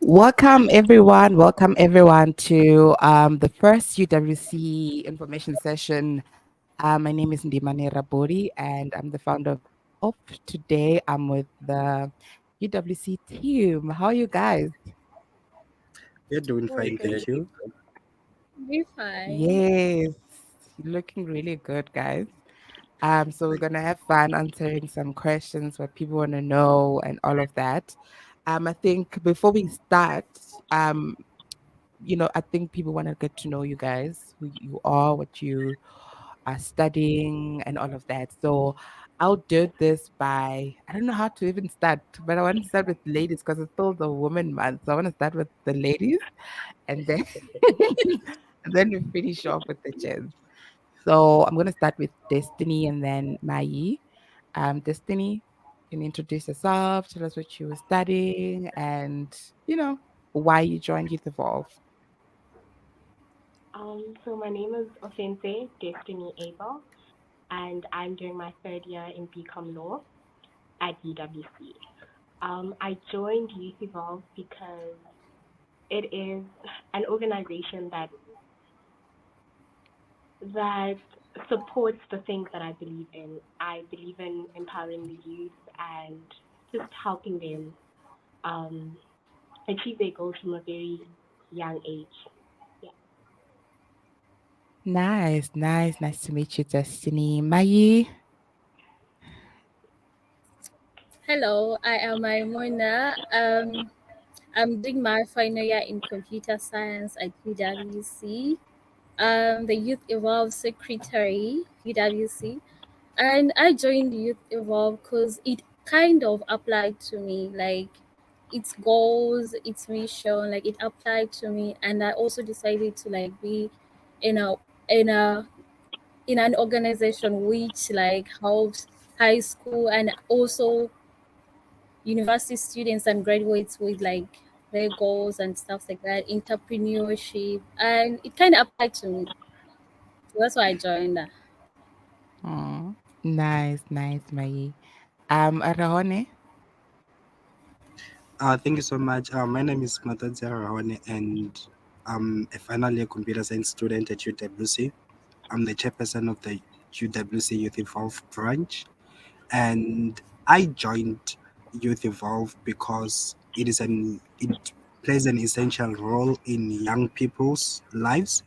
Welcome everyone. Welcome everyone to the first UWC information session. My name is Ndimane Rabori and I'm the founder of Evolve. Today I'm with the UWC team. How are you guys? We're doing We're fine, good. thank you. We're fine. Yes, looking really good, guys. So we're gonna have fun answering some questions, what people want to know, and all of that. I think before we start, um, I think people want to get to know you guys, who you are, what you are studying, and all of that. So I'll do this by, I don't know how to even start, but I want to start with ladies because it's still the woman month. So I want to start with the ladies and then and then we finish off with the gents. So I'm going to start with Destiny and then Mai. Destiny, can you introduce yourself, tell us what you were studying, and why you joined Youth Evolve. So my name is Ofense Destiny Abel, and I'm doing my third year in BCom Law at UWC. I joined Youth Evolve because it is an organization that supports the things that I believe in. I believe in empowering the youth and just helping them um, achieve their goals from a very young age. Yeah. Nice, nice, nice to meet you, Destiny. Mai. Hello, I am Maimuna. I'm doing my final year in computer science at UWC. The Youth Evolve Secretary, UWC. And I joined Youth Evolve because it kind of applied to me, like its goals, its mission, like it applied to me. And I also decided to like be in a in a in an organization which like helps high school and also university students and graduates with like their goals and stuff like that, entrepreneurship, and it kind of applied to me. So that's why I joined that. Oh, nice, nice, Mai. Rahone. Thank you so much. My name is Matadze Rahwane, and I'm a final year computer science student at UWC. I'm the chairperson of the UWC Youth Evolve branch, and I joined Youth Evolve because it plays an essential role in young people's lives,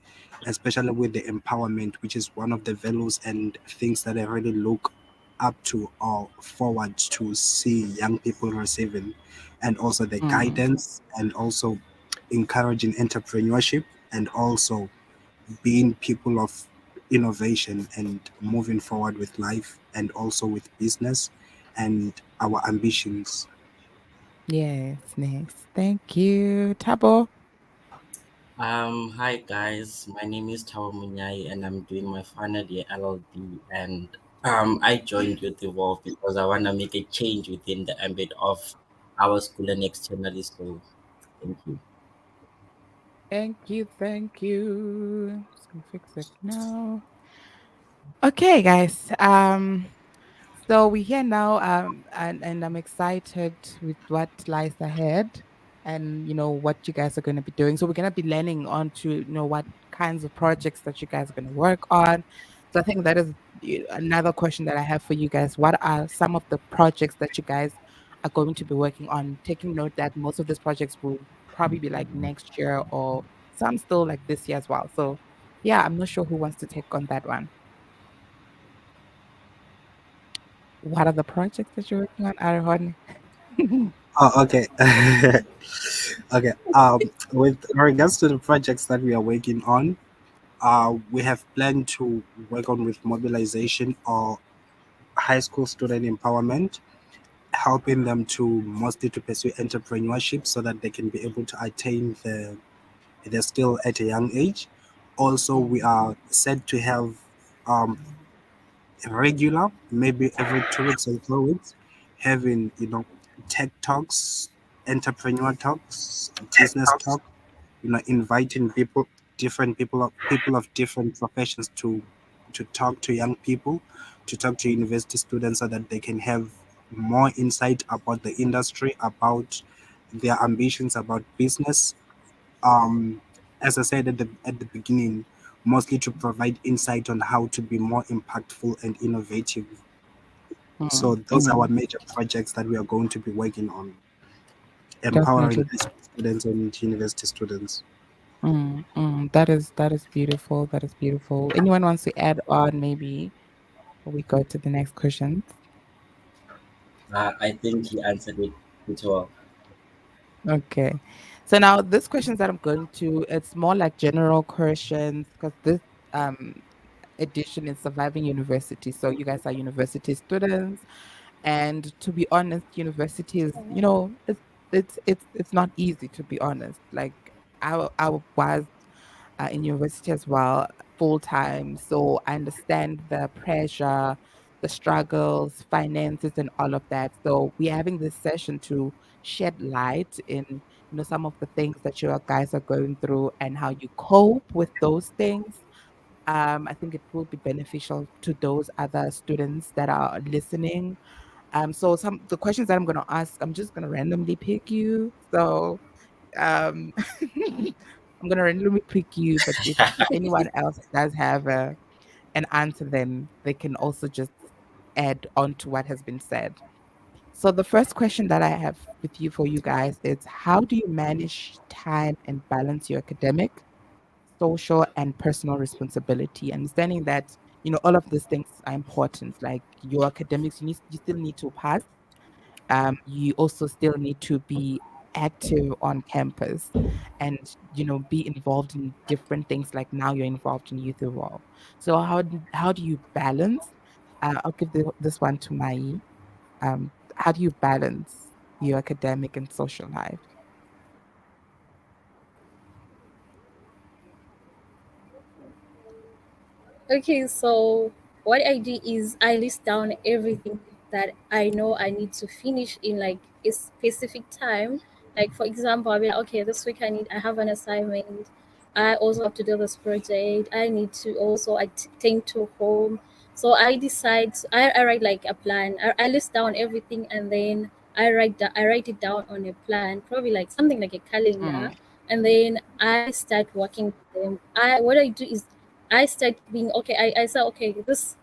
especially with the empowerment, which is one of the values and things that I really look up to or forward to see young people receiving, and also the Mm, guidance and also encouraging entrepreneurship and also being people of innovation and moving forward with life and also with business and our ambitions. yes, nice. Thank you. Tabo. Hi guys, my name is Tawa Munyai and I'm doing my final year LLB and I joined Youth Evolve because I want to make a change within the ambit of our school and externally. So thank you. Thank you, thank you. Just gonna fix it now. Okay, guys. So we're here now, and I'm excited with what lies ahead, and what you guys are going to be doing. So we're going to be learning on to what kinds of projects that you guys are going to work on. So I think that is another question that I have for you guys. What are some of the projects that you guys are going to be working on? Taking note that most of these projects will probably be like next year or some still like this year as well. So yeah, I'm not sure who wants to take on that one. What are the projects that you're working on, Arhon? Oh, okay. Okay. With regards to the projects that we are working on, we have planned to work on with mobilization or high school student empowerment, helping them to mostly to pursue entrepreneurship so that they can be able to attain they're still at a young age. Also, we Mm, are said to have um, regular, maybe every 2 weeks or 4 weeks, having tech talks, entrepreneur talks, business talk. Inviting different people of different professions to talk to young people, to talk to university students, so that they can have more insight about the industry, about their ambitions about business. Um, as I said at the beginning, mostly to provide insight on how to be more impactful and innovative. So Mm, those are our mm, major projects that we are going to be working on, empowering definitely. high school students and university students. That is beautiful. That is beautiful. Anyone wants to add on maybe before we go to the next questions? I think he answered it well. Okay. So now this questions that I'm going to, it's more like general questions because this um edition is surviving university. So you guys are university students. And to be honest, university is, it's not easy to be honest. Like I was in university as well, full time. So I understand the pressure, the struggles, finances, and all of that. So we're having this session to shed light in, some of the things that you guys are going through and how you cope with those things. I think it will be beneficial to those other students that are listening. So some the questions that I'm gonna ask, I'm just gonna randomly pick you. So um, I'm gonna randomly pick you, but if anyone else does have an answer, then they can also just add on to what has been said. So the first question that I have with you for you guys is how do you manage time and balance your academic, social, and personal responsibility? Understanding that, all of these things are important, like your academics, you still need to pass, you also still need to be active on campus and be involved in different things like now you're involved in youth evolve. So how do you balance, I'll give this one to Mai. How do you balance your academic and social life? Okay, so what I do is I list down everything that I know I need to finish in like a specific time. Like for example, I'll be like, okay, this week I have an assignment. I also have to do this project. I need to also attend to home. So I decide. I write like a plan. I list down everything and then I write it down on a plan, probably like something like a calendar, Mm, and then I start working with them. I what I do is I start being okay. I say okay, this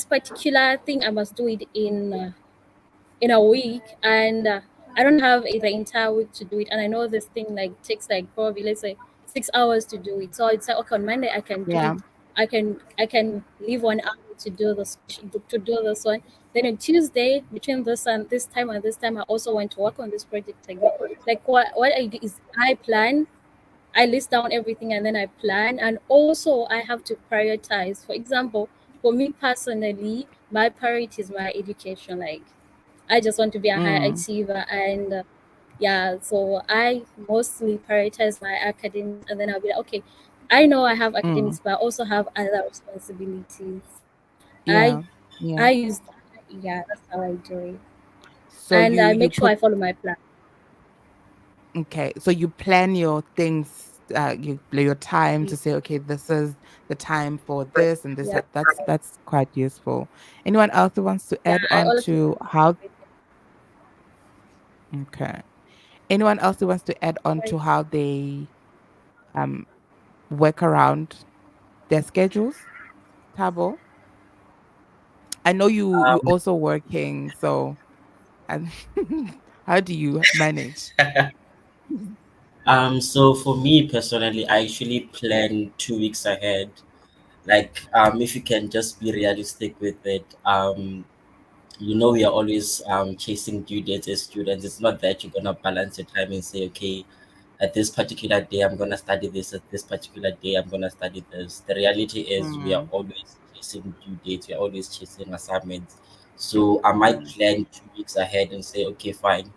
particular thing I must do it in a week, and I don't have the entire week to do it. And I know this thing like takes like probably let's say 6 hours to do it. So it's like okay, on Monday I can do yeah. it. I can leave 1 hour to do this one. Then on Tuesday between this time I also want to work on this project again. Like what I do is I list down everything and then I plan. And also, I have to prioritize. For example, for me personally, my priority is my education. Like, I just want to be a high Mm, achiever. And yeah, so I mostly prioritize my academics. And then I'll be like, okay, I know I have mm, academics, but I also have other responsibilities. So I, yeah. Yeah. I use that. Yeah, that's how I do it. So And you I you make sure put I follow my plan. Okay, so you plan your things, you your time Yeah, to say, okay, this is the time for this and this. yeah, That's quite useful. Anyone else who wants to yeah. add I on always to how? Okay. Anyone else who wants to add on to how they um work around their schedules? Tabo, I know you Um, also working, so and how do you manage? so for me personally, I actually plan 2 weeks ahead. Like, if you can just be realistic with it, we are always chasing due dates as students. It's not that you're gonna balance your time and say, okay, at this particular day I'm gonna study this, at this particular day I'm gonna study this. The reality is we are Mm, always chasing due dates, we are always chasing assignments. So I might mm, plan 2 weeks ahead and say, okay, fine.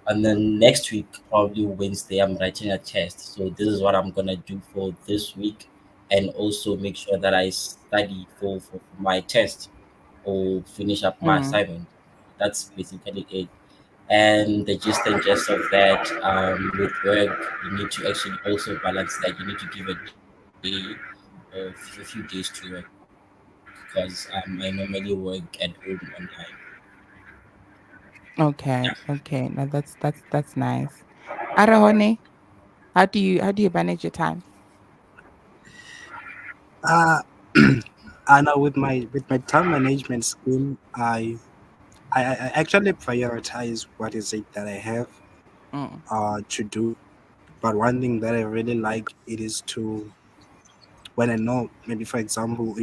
And then next week, probably Wednesday, I'm writing a test. So this is what I'm gonna do for this week, and also make sure that I study for my test or finish up my mm, assignment. That's basically it. And the gist and gist of that, with work, you need to actually also balance that. You need to give a day or a few days to work because I normally work at home on time. Okay, okay. Now that's nice. Arahone, how do you manage your time? Uh, and with my time management scheme, I actually prioritize what is it that I have Mm, to do. But one thing that I really like it is to, when I know, maybe for example,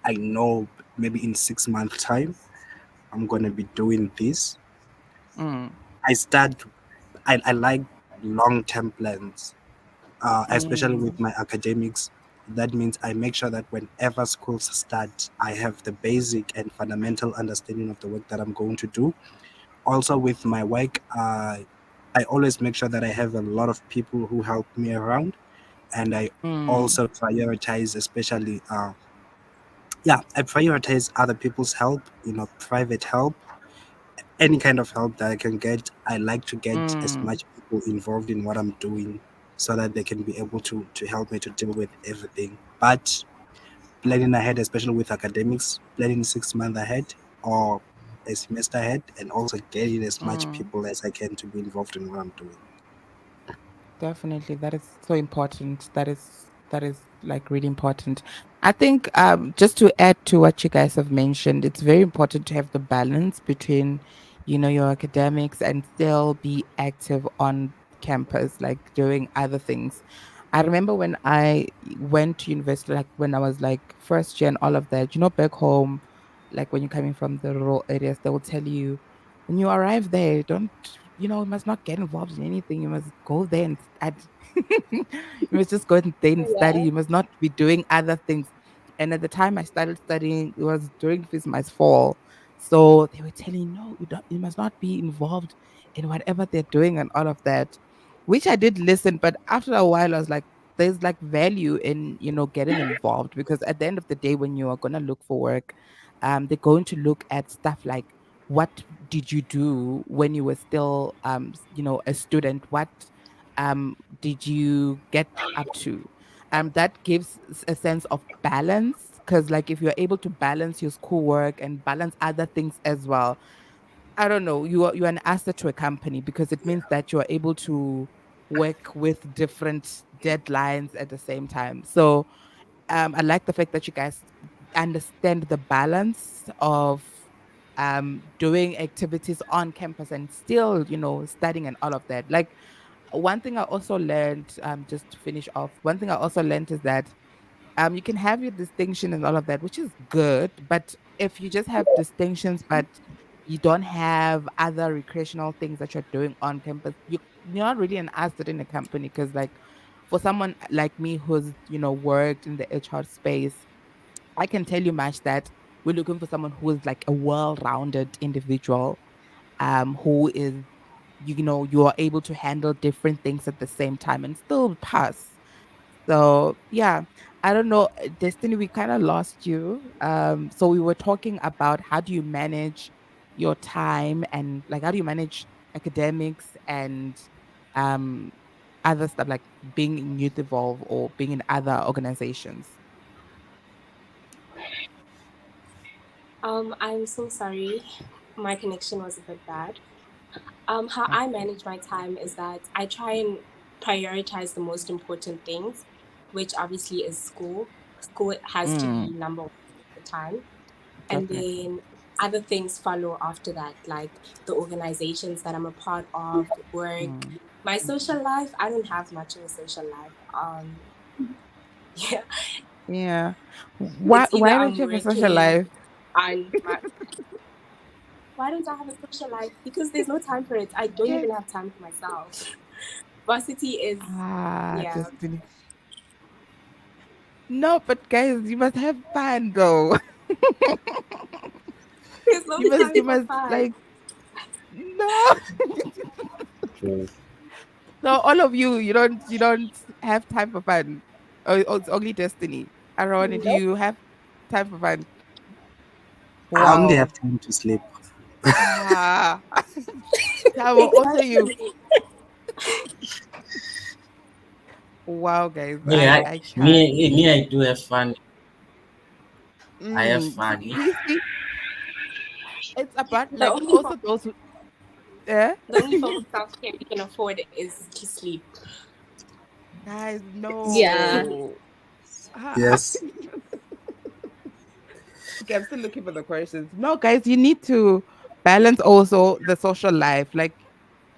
I know maybe in 6 months time I'm gonna be doing this. mm, I start. I like long term plans, especially with mm, my academics. That means I make sure that whenever schools start, I have the basic and fundamental understanding of the work that I'm going to do. Also, with my work, I always make sure that I have a lot of people who help me around, and I mm, also prioritize, especially, yeah, I prioritize other people's help, private help, any kind of help that I can get. I like to get as mm. much people involved in what I'm doing so that they can be able to help me to deal with everything. But planning ahead, especially with academics, planning 6 months ahead or a semester ahead, and also getting as much Mm. people as I can to be involved in what I'm doing. Definitely, that is so important. That is like really important. I think just to add to what you guys have mentioned, it's very important to have the balance between, your academics and still be active on campus, like doing other things. I remember when I went to university, like when I was like first year and all of that, back home, like when you're coming from the rural areas, they will tell you when you arrive there, don't you must not get involved in anything. You must go there and study. You must just go there and study. Yeah. You must not be doing other things. And at the time I started studying, it was during Christmas fall. So they were telling, no, you must not be involved in whatever they're doing and all of that. Which I did listen, but after a while I was like, there's like value in, getting involved because at the end of the day, when you are gonna look for work, they're going to look at stuff like what did you do when you were still a student, what did you get up to, that gives a sense of balance because like if you're able to balance your schoolwork and balance other things as well, I don't know, you're an asset to a company because it means that you're able to work with different deadlines at the same time. So I like the fact that you guys understand the balance of doing activities on campus and still, studying and all of that. Like one thing I also learned, just to finish off, one thing I also learned is that you can have your distinction and all of that, which is good. But if you just have distinctions, but you don't have other recreational things that you're doing on campus, you're not really an asset in a company. Because like for someone like me who's worked in the HR space, I can tell you much that we're looking for someone who is like a well-rounded individual, who is you are able to handle different things at the same time and still pass. So yeah, I don't know, Destiny, we kind of lost you. So we were talking about how do you manage your time and like how do you manage academics and um other stuff like being in Youth Evolve or being in other organizations. I'm so sorry. My connection was a bit bad. How I Okay. manage my time is that I try and prioritize the most important things, which obviously is school. School has to be Mm, number one at the time. And definitely. then other things follow after that, like the organizations that I'm a part of, work. Mm. My social life, I don't have much of a social life. Yeah, Yeah. Why it's either why don't I'm you have a social working life? and why don't I have a social life? Because there's no time for it. I don't Yeah. even have time for myself. Varsity is, Ah, yeah, Destiny. No, but guys, you must have fun though. there's no You time for must fun. like no. True. So all of you don't have time for fun. Oh, it's only Destiny. Aaron, do Nope. you have time for fun? I only Wow. have time to sleep. Ah. That will also you. Exactly. Wow, guys. Me, I I, I me, can't. me, I do have fun. I have Mm. fun. You see, it's about The like only also problem, those who. Yeah, The only form of self care we can afford is to sleep. guys, Yeah. no. Yes. Okay, I'm still looking for the questions. No, guys, you need to balance also the social life. Like,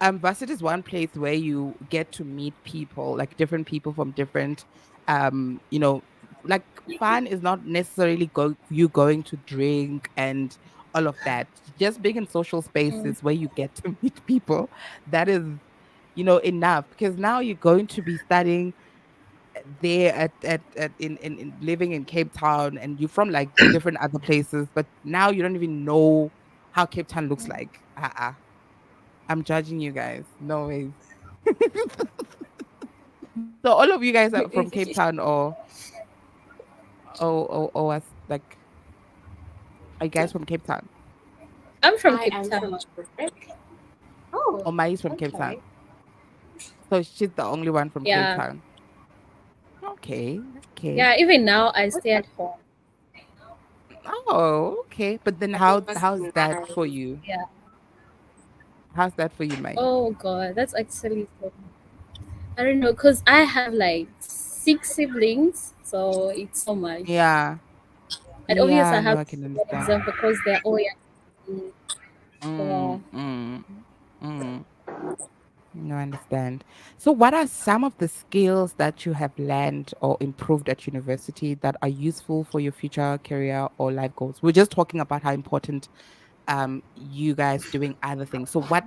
varsity is one place where you get to meet people, like different people from different, you know, like fun is not necessarily going to drink and all of that. Just being in social Mm. spaces where you get to meet people, that is, enough because now you're going to be studying there at in living in Cape Town and you're from like different other places, but now you don't even know how Cape Town looks like. I'm judging you guys. No ways. So all of you guys are from Cape Town or us like are you guys from Cape Town? I'm from I Cape am from Town. Joburg. Oh, Or Mai's from Cape okay. Town. So she's the only one from Cape Yeah. Town. Okay, okay. Yeah, even now I stay at home. Oh, okay. But then That was how's that for nice. you? Yeah. How's that for you, Mai? Oh God, that's actually so. I don't know, cause I have like 6 siblings, so it's so much. Yeah. And obviously, Yeah, I no, have I to can manage understand. them because they're all young. To me. Yeah. Mm, mm, mm. No, I understand. So, what are some of the skills that you have learned or improved at university that are useful for your future career or life goals? We're just talking about how important you guys doing other things. So, what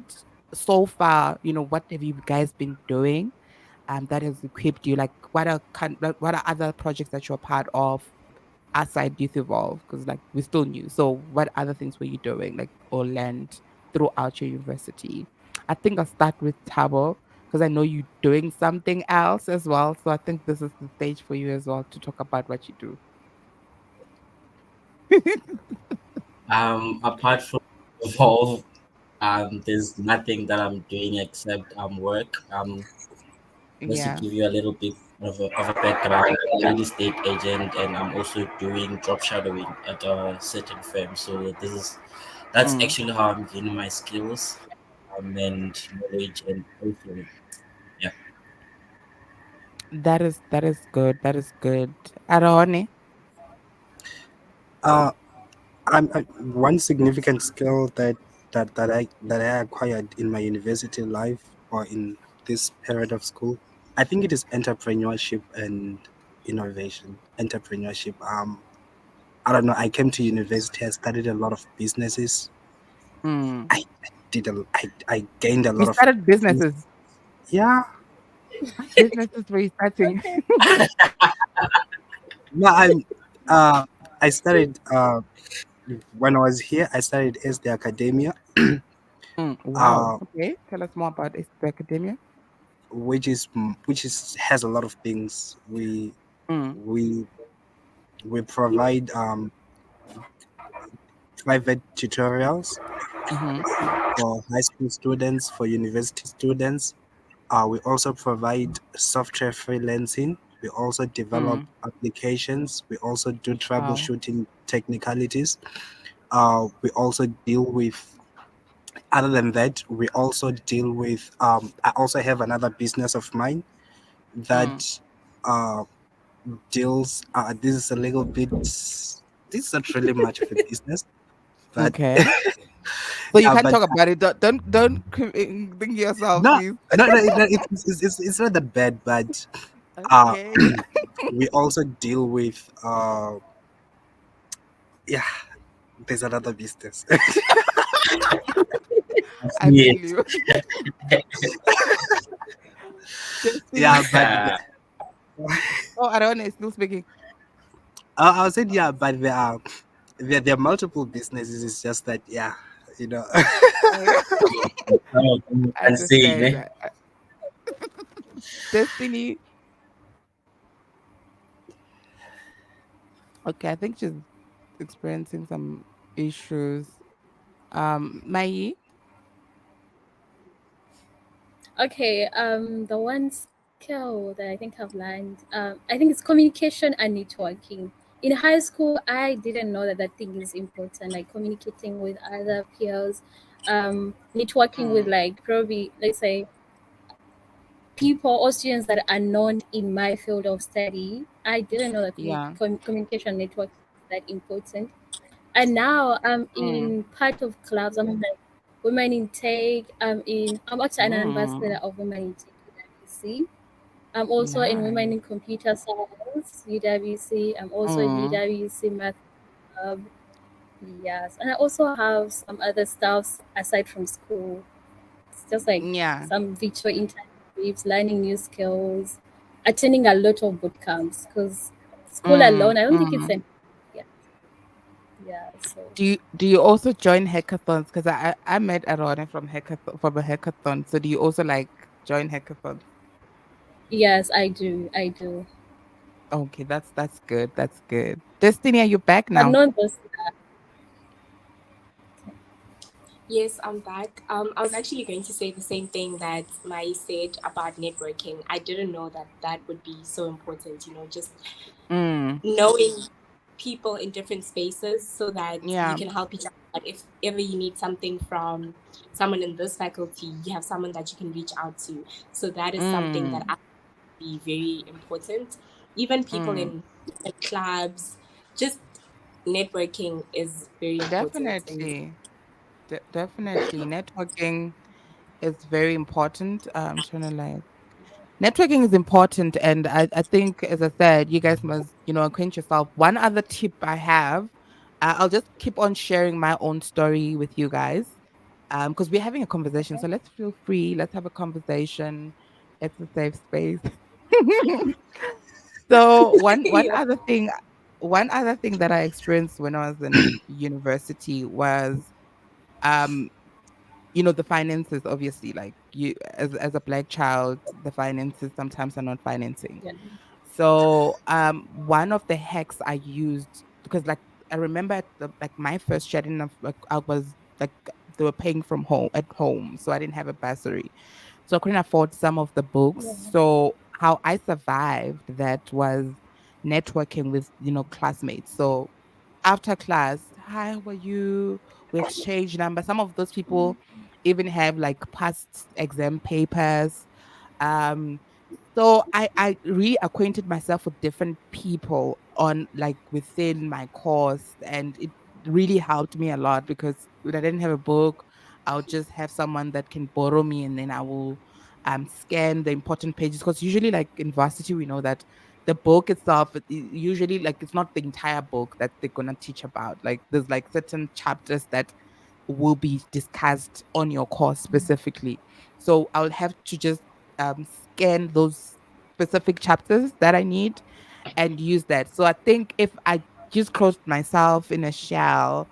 so far, what have you guys been doing that has equipped you? Like, what are other projects that you're part of outside Youth Evolve? Because like we're still new. So what other things were you doing, like or learned throughout your university? I think I'll start with Tabo because I know you're doing something else as well. So I think this is the stage for you as well to talk about what you do. Apart from Evolve, there's nothing that I'm doing except work. Just to Yeah. give you a little bit of a background, I'm a real estate agent, and I'm also doing job shadowing at a certain firm. So that's Mm. actually how I'm gaining my skills and knowledge, and also yeah. That is good. That is good. Arone. Uh, one significant skill that I acquired in my university life or in this period of school, I think it is entrepreneurship and innovation. Entrepreneurship. I don't know. I came to university. I studied a lot of businesses. Mm. I gained a You lot of started business. businesses. Yeah. What businesses were you starting? No, I started when I was here. I started as the academia. Wow. uh, Okay. Tell us more about the academia. which is has a lot of things. Mm. We we provide private tutorials Mm-hmm. for high school students, for university students. We also provide software freelancing. We also develop Mm. applications. We also do Wow. troubleshooting technicalities. We also deal with, other than that, we also deal with, I also have another business of mine Mm. that uh, deals, this is a little bit, this is not really much of a business, but Okay. So you yeah, can't but talk about it. Don't think yourself, no, please. no, it's not that bad, but uh, Okay. we also deal with, yeah, there's another business. I I see feel it. you. Yeah, Destiny. but Oh, Aaron is still speaking. I was saying, yeah, but there are multiple businesses. It's just that, yeah, you know. Some of them you I can say, understand. ne? Destiny. Okay, I think she's experiencing some issues. Mai. Okay. The one skill that I think I've learned, I think it's communication and networking. In high school, I didn't know that that thing is important, like communicating with other peers. networking with Mm. like probably let's say people or students that are known in my field of study. I didn't know that Yeah. communication network is that important. And now I'm Mm. in part of clubs. I'm in like women in tech. I'm actually an ambassador Mm. of women in tech UWC. I'm also in women Nice. in computer science UWC. I'm also in Mm. UWC math club. Yes, and I also have some other stuffs aside from school. It's just like Yeah. some virtual internships, learning new skills, attending a lot of boot camps because school Mm. alone, I don't think it's Mm. enough. Yeah, yeah. So Do you also join hackathons? Because I met Arone from a hackathon. So do you also like join hackathons? yes, I do, I do. Okay, that's good. That's good. Destiny, are you back But now? not those. Yes, I'm back. I was actually going to say the same thing that Mai said about networking. I didn't know that that would be so important, just Mm. knowing people in different spaces so that you Yeah. can help each other. But if ever you need something from someone in this faculty, you have someone that you can reach out to. So that is something that Mm. I be very important. Even people Mm. in clubs, just networking is very important. And Definitely. Definitely. Networking is very important. I'm trying to like networking is important, and I think, as I said, you guys must, acquaint yourself. One other tip I have, I'll just keep on sharing my own story with you guys, because we're having a conversation. So let's feel free. Let's have a conversation. It's a safe space. So yeah. one other thing that I experienced when I was in university was, um the finances. Obviously, like, you, as a black child, the finances sometimes are not financing. Yeah, So one of the hacks I used, because, like, I remember like my first year, I didn't have, like, I was like, they were paying from home at home, so I didn't have a bursary, so I couldn't afford some of the books. yeah, So how I survived that was networking with, classmates. So after class, hi, how are you? We exchange numbers. Some of those people even have like past exam papers. Um, so I reacquainted myself with different people on, like, within my course, and it really helped me a lot, because when I didn't have a book, I'll just have someone that can borrow me, and then I will scan the important pages, because usually, like, in varsity, we know that the book itself, usually, like, it's not the entire book that they're gonna teach about. Like, there's like certain chapters that will be discussed on your course specifically. So I'll have to just scan those specific chapters that I need and use that. So I think if I just closed myself in a shell,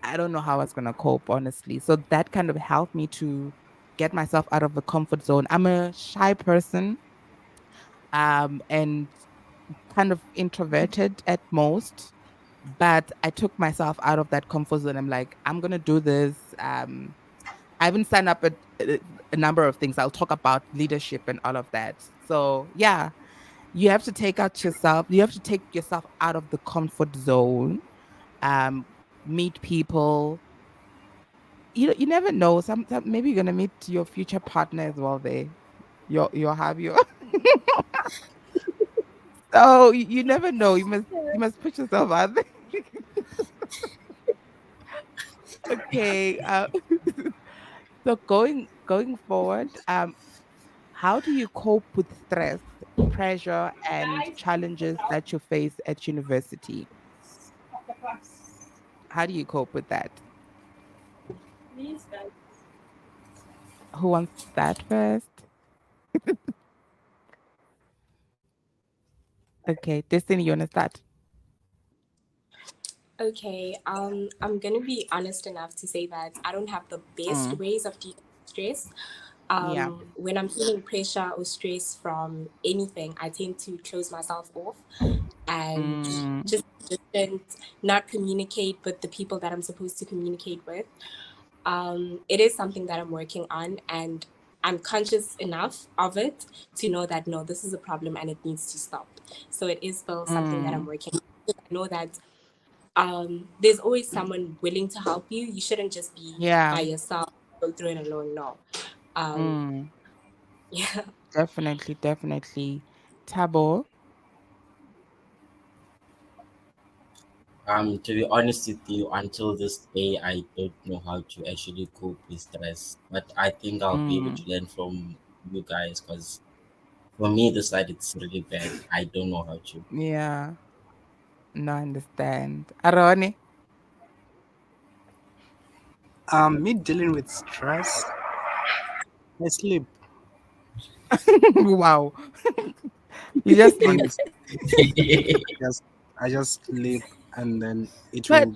I don't know how I was gonna cope, honestly. So that kind of helped me to get myself out of the comfort zone. I'm a shy person, and kind of introverted at most, but I took myself out of that comfort zone. I'm like, I'm gonna do this. I haven't signed up a number of things. I'll talk about leadership and all of that. So yeah, you have to take out yourself. You have to take yourself out of the comfort zone. Um, Meet people. You never know. Some maybe you're gonna meet your future partner as well there. You'll have your so you never know. You must put yourself out there. Okay. So going forward, how do you cope with stress, pressure, and challenges that you face at university? How do you cope with that? Who wants that first? Okay, Destiny, you wanna start? Okay, I'm gonna be honest enough to say that I don't have the best Mm, ways of dealing with stress. yeah. When I'm feeling pressure or stress from anything, I tend to close myself off and Mm, just distant, not communicate with the people that I'm supposed to communicate with. It is something that I'm working on, and I'm conscious enough of it to know that no, this is a problem and it needs to stop. So it is still something that I'm mm, working on. I know that there's always someone willing to help you. You shouldn't just be Yeah. by yourself, go through it alone. No. Um, Mm. yeah. Definitely, definitely. Tabo. To be honest with you, until this day, I don't know how to actually cope with stress. But I think I'll be able Mm. to learn from you guys because for me, the side it's really bad. I don't know how to. Yeah. No, I understand. Aroni. Me dealing with stress, I sleep. Wow. You just sleep. Honestly, just I just sleep, and then But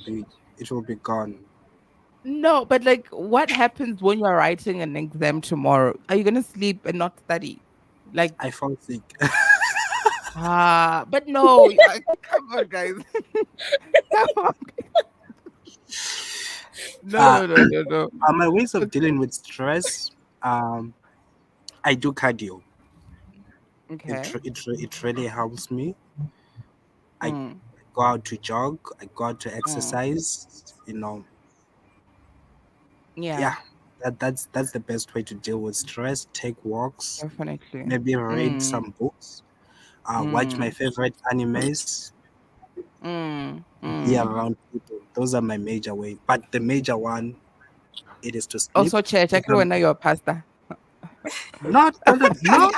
it will be gone. no, but like what happens when you're writing an exam tomorrow? Are you gonna sleep and not study? Like, I fall sick. but no, come on, guys. Come on. No, uh, no, no, no, no. my ways of Okay. dealing with stress, um, I do cardio. Okay. It really helps me. I Mm, go out to jog. I go out to mm. exercise. Yeah, Yeah, that's the best way to deal with stress. Take walks, definitely. maybe read Mm, some books, watch my mm, favorite animes, be mm. around people. Those are my major way. But the major one, it is to sleep. Also, church. I If can when you're a pastor. not, no,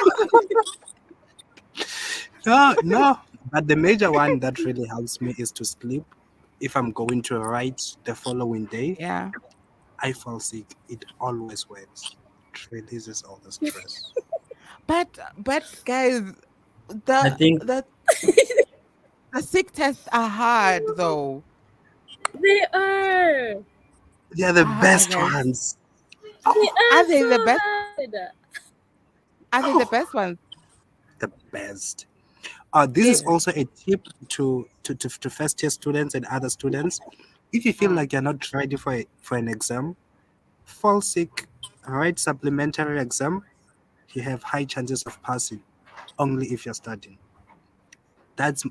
no, no. But the major one that really helps me is to sleep. If I'm going to write the following day, Yeah. I fall sick. It always works. It releases all the stress. But guys, I the think the the sick tests are hard though. They are. They are the best Guys, ones. They Oh, are are they the so best? hard. Are they the oh, best ones? the best. This is They Okay. also a tip to first year students and other students. If you feel Mm. like you're not ready for an exam, fall sick, write supplementary exam, you have high chances of passing only if you're studying. That's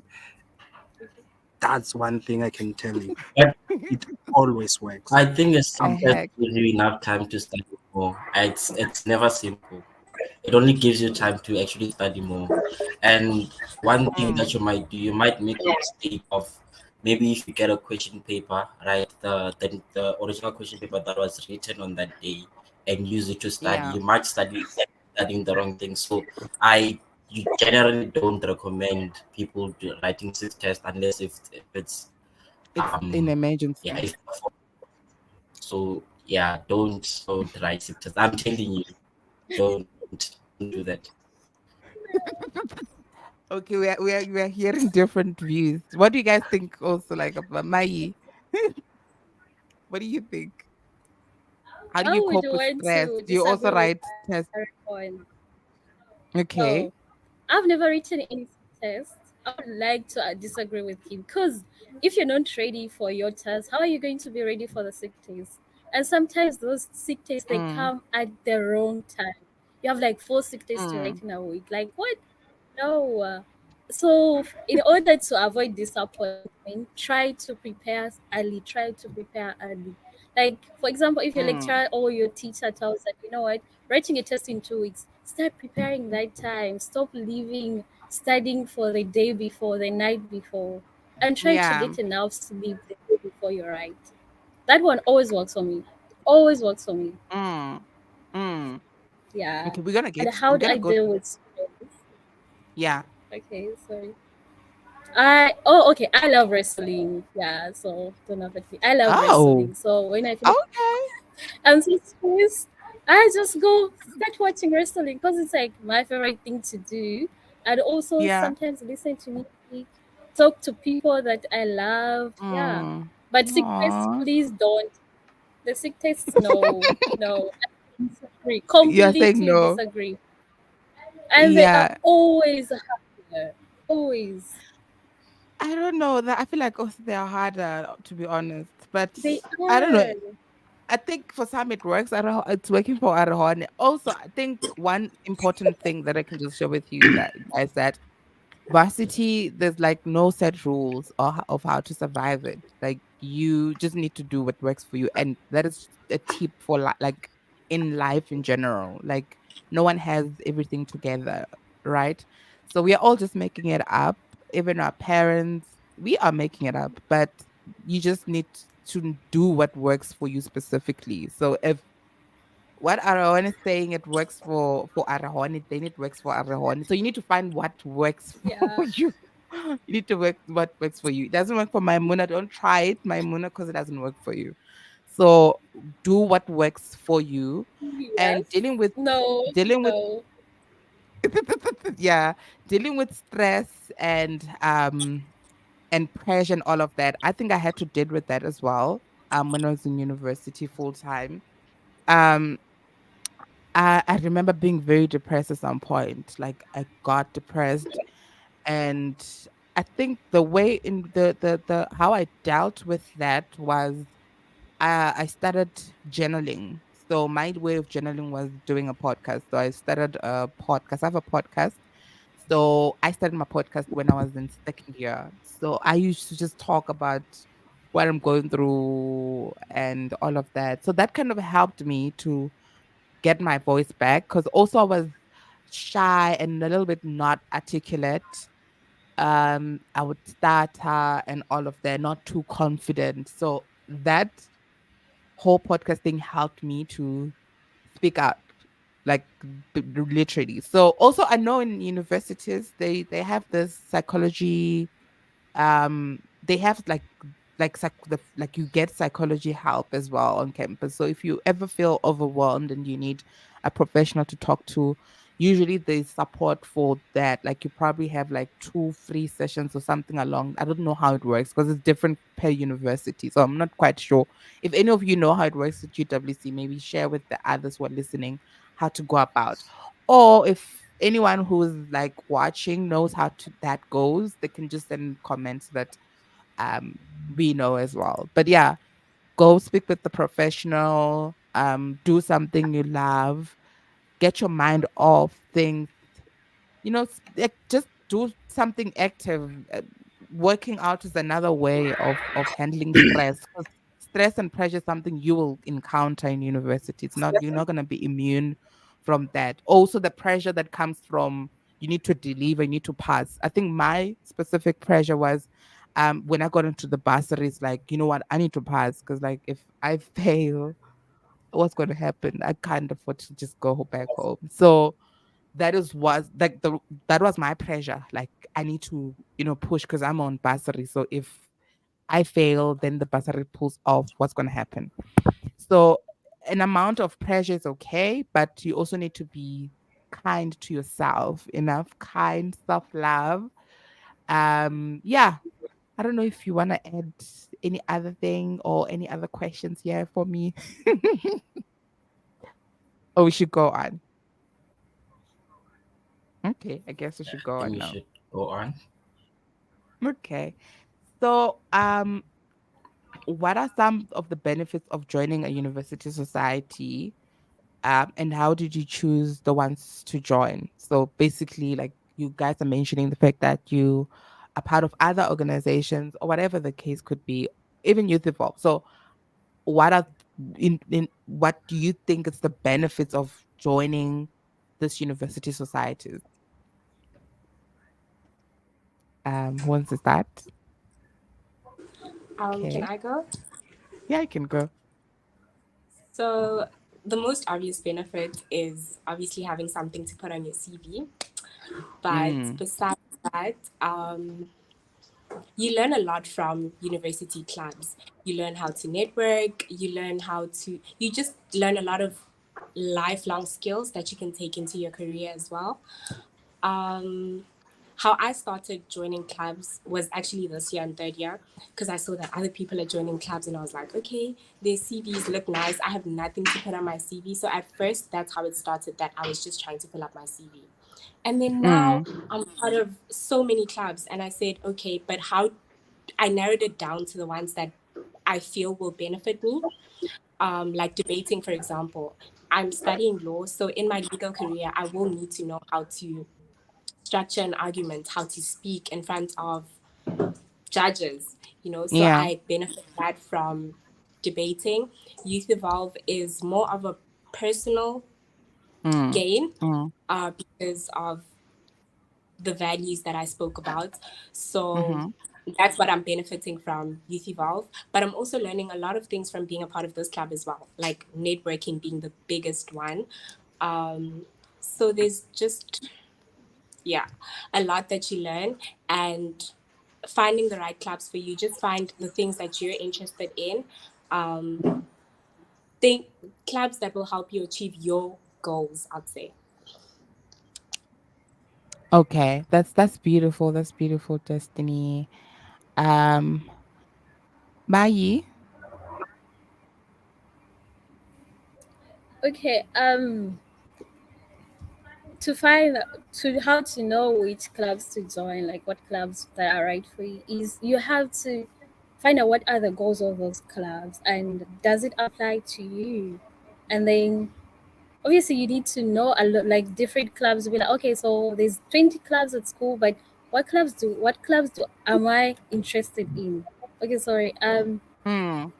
that's one thing I can tell you. but It always works. I think it's I sometimes heck. gives you enough time to study more. It's never simple. It only gives you time to actually study more. And one thing Mm. that you might do, you might make a mistake of maybe if you get a question paper, right? The original question paper that was written on that day and use it to study, Yeah. you might studying the wrong thing. So I you generally don't recommend people writing six tests unless if it's It's an yeah emergency. if so yeah don't write six tests. I'm telling you don't do that. Okay, we are hearing different views. What do you guys think also like about Mai? What do you think? How do I you would cope with want stress? to Do you also disagree with write tests? Aaron. Okay. So I've never written any test. I would like to disagree with him because if you're not ready for your test, how are you going to be ready for the sick days? And sometimes those sick days they Mm, come at the wrong time. You have like 4 sick days to mm. write in a week. Like what? No. So, in order to avoid disappointment, try to prepare early. Try to prepare early. Like, for example, if your Mm. lecturer or your teacher tells that, you know what, writing a test in 2 weeks, start preparing that time. Stop leaving studying for the day before, the night before, and try to Yeah. get enough sleep the day before you write. That one always works for me. Always works for me. Mm. Mm. Yeah. Okay, And we're how do gonna I go deal with students? yeah. Okay, sorry. I love wrestling. Yeah, so don't have it. I love Oh, wrestling. So when I feel okay. I'm so stressed, I just go start watching wrestling because it's like my favorite thing to do. And also Yeah. sometimes listen to music, talk to people that I love. Yeah. Mm. But sick tests, Aw. please don't. The sick tests, no, no. I disagree. You're saying Completely no. disagree. And they are Yeah. always happier. Always. I don't know that I feel like also they are harder to be honest. But They I don't know. are. I think for some it works. I don't it's working for Arahone. Also, I think one important thing that I can just share with you that guys that varsity, there's like no set rules of how to survive it. Like you just need to do what works for you, and that is a tip for like in life in general. Like no one has everything together, right? So we are all just making it up. Even our parents, we are making it up, but you just need to do what works for you specifically. So if what Arahon is saying it works for Arahon, then it works for Arahon. So you need to find what works Yeah. for you. You need to work what works for you. It doesn't work for Maimuna. Don't try it, Maimuna, because it doesn't work for you. So do what works for you. And Yes. dealing with No. dealing with No. yeah, dealing with stress and pressure and all of that. I think I had to deal with that as well. When I was in university full time. Um I remember being very depressed at some point. Like I got depressed, and I think the way in the how I dealt with that was I started journaling. So my way of journaling was doing a podcast. So I started a podcast. I have a podcast. So I started my podcast when I was in second year. So I used to just talk about what I'm going through and all of that. So that kind of helped me to get my voice back because also I was shy and a little bit not articulate. I would stutter and all of that, not too confident. So that whole podcast thing helped me to speak out, like literally. So also I know in universities they have this psychology they have like you get psychology help as well on campus. So if you ever feel overwhelmed and you need a professional to talk to, usually there's support for that. Like you probably have like two free sessions or something along. I don't know how it works because it's different per university, so I'm not quite sure. If any of you know how it works at UWC, maybe share with the others who are listening how to go about. Or if anyone who's like watching knows how to that goes, they can just send comments that um we know as well. But yeah, go speak with the professional, do something you love, get your mind off things, like just do something active. Working out is another way of handling stress. 'Cause stress and pressure is something you will encounter in university. It's not You're not going to be immune from that. Also, the pressure that comes from you need to deliver, you need to pass. I think my specific pressure was when I got into the bursaries, like, you know what, I need to pass because like if I fail, what's going to happen? I can't afford to just go back home. So that is was like the that was my pressure. Like I need to, push because I'm on bursary. So if I fail, then the bursary pulls off. What's gonna happen? So an amount of pressure is okay, but you also need to be kind to yourself, enough kind self-love. Yeah. I don't know if you wanna add any other thing or any other questions here for me. Or we should go on. Okay, I guess we should I go think on we now. should go on. Okay. So, what are some of the benefits of joining a university society? And how did you choose the ones to join? So basically, like you guys are mentioning the fact that you are part of other organizations or whatever the case could be, even Youth Evolve. So, what are in what do you think is the benefits of joining this university societies? Who wants to start? Can Okay, I go? yeah, I can go. So, the most obvious benefit is obviously having something to put on your CV. But Mm, besides that, you learn a lot from university clubs. You learn how to network, you just learn a lot of lifelong skills that you can take into your career as well. Um, how I started joining clubs was actually this year in third year because I saw that other people are joining clubs and I was like, okay, their CVs look nice. I have nothing to put on my CV. So at first, that's how it started, that I was just trying to fill up my CV. And then now mm, I'm part of so many clubs and I said, okay, but how I narrowed it down to the ones that I feel will benefit me. Like debating, for example. I'm studying law, so in my legal career, I will need to know how to structure an argument, how to speak in front of judges, so Yeah. I benefit that from debating. Youth Evolve is more of a personal Mm. gain Mm. because of the values that I spoke about. So Mm-hmm. that's what I'm benefiting from Youth Evolve. But I'm also learning a lot of things from being a part of this club as well, like networking being the biggest one. Um, so there's just, yeah, a lot that you learn, and finding the right clubs for you. Just find the things that you're interested in. Um, think clubs that will help you achieve your goals, I'd say. Okay, that's beautiful. That's beautiful, Destiny. Um, Mayi. Okay. To find to how to know which clubs to join, like what clubs that are right for you, is you have to find out what are the goals of those clubs and does it apply to you, and then obviously you need to know a lot, like different clubs will be like, okay, so there's 20 clubs at school, but what clubs do am I interested in? Okay, sorry. Mm.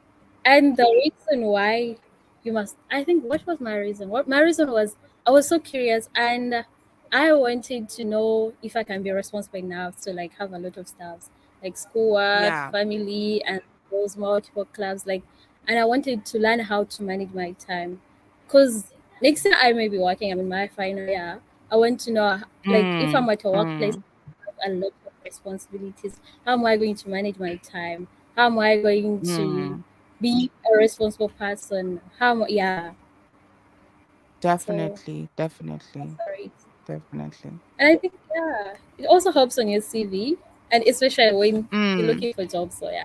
And the reason why you must, I think, what was my reason? What my reason was, I was so curious and I wanted to know if I can be responsible enough to like have a lot of stuff like schoolwork, Yeah. family, and those multiple clubs. Like, and I wanted to learn how to manage my time because next year I may be working. I'm in my final year. I want to know, like, if I'm Mm. at a workplace, Mm. I have a lot of responsibilities. How am I going to manage my time? How am I going to Mm. be a responsible person? Yeah. So Definitely. that's Definitely. the reason. Definitely. And I think, yeah, it also helps on your CV, and especially when you're Mm. looking for jobs. So yeah,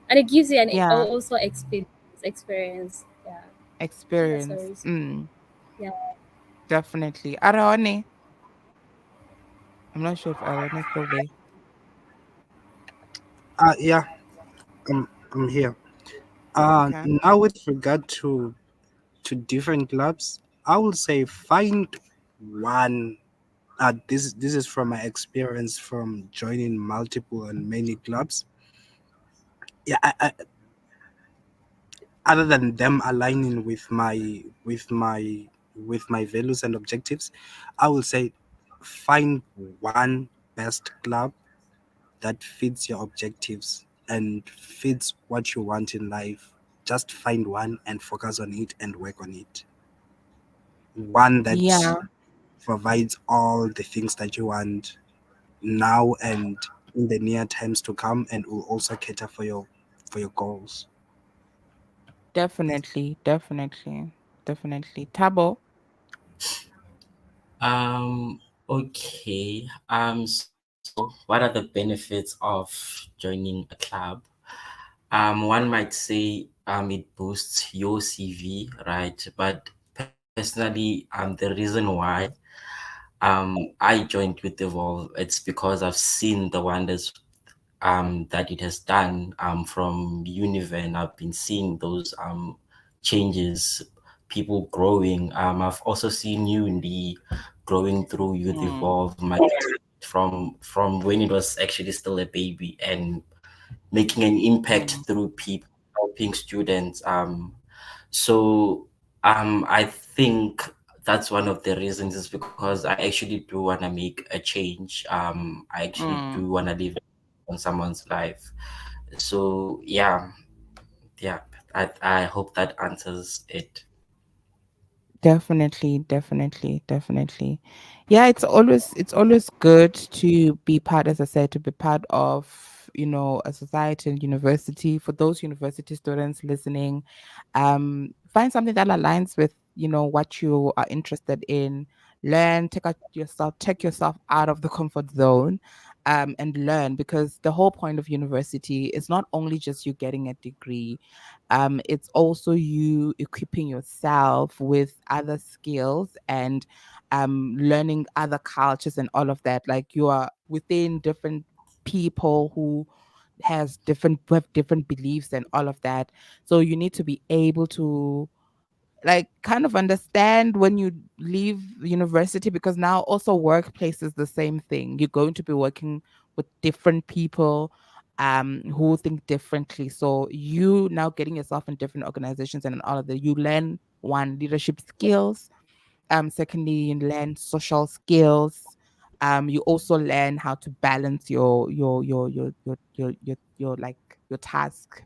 and it gives you an Yeah. also experience. Yeah, that's the Experience. reason. Mm. Yeah. Definitely. Arone. I'm not sure if Arone is still there. Yeah, I'm here. Okay. Now with regard to different clubs, I will say find one. This is from my experience from joining multiple and many clubs. Yeah, other than them aligning with my values and objectives, I will say find one best club that fits your objectives and fits what you want in life. Just find one and focus on it and work on it. One that Yeah. provides all the things that you want now and in the near times to come, and will also cater for your goals. Definitely. Definitely. Definitely. Tabo. Okay. So what are the benefits of joining a club? One might say it boosts your CV, right? But personally, the reason why I joined with Evolve, it's because I've seen the wonders that it has done from Univen. I've been seeing those changes, people growing. I've also seen Unity growing through Youth Mm. Evolve, my from when it was actually still a baby, and making an impact Mm. through people, helping students. So I think that's one of the reasons is because I actually do want to make a change. I actually do Mm. want to live on someone's life. So yeah, yeah. I hope that answers it. Definitely, definitely, definitely. Yeah, it's always good to be part, as I said, to be part of, a society and university. For those university students listening, find something that aligns with, what you are interested in. Learn, take yourself out of the comfort zone, and learn, because the whole point of university is not only just you getting a degree, it's also you equipping yourself with other skills and learning other cultures and all of that. Like, you are within different people who have different beliefs and all of that. So you need to be able to like kind of understand when you leave university, because now also workplace is the same thing. You're going to be working with different people who think differently. So you now getting yourself in different organizations and all of that, you learn one, leadership skills. Secondly, you learn social skills. You also learn how to balance your like your task,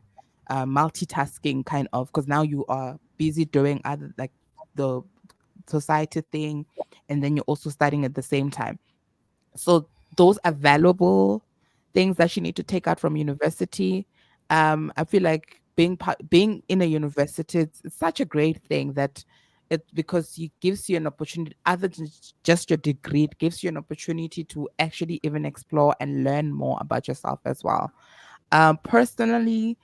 multitasking kind of, because now you are busy doing other like the society thing, and then you're also studying at the same time. So those are valuable things that you need to take out from university. I feel like being in a university, it's such a great thing that it, because it gives you an opportunity other than just your degree, it gives you an opportunity to actually even explore and learn more about yourself as well. Personally,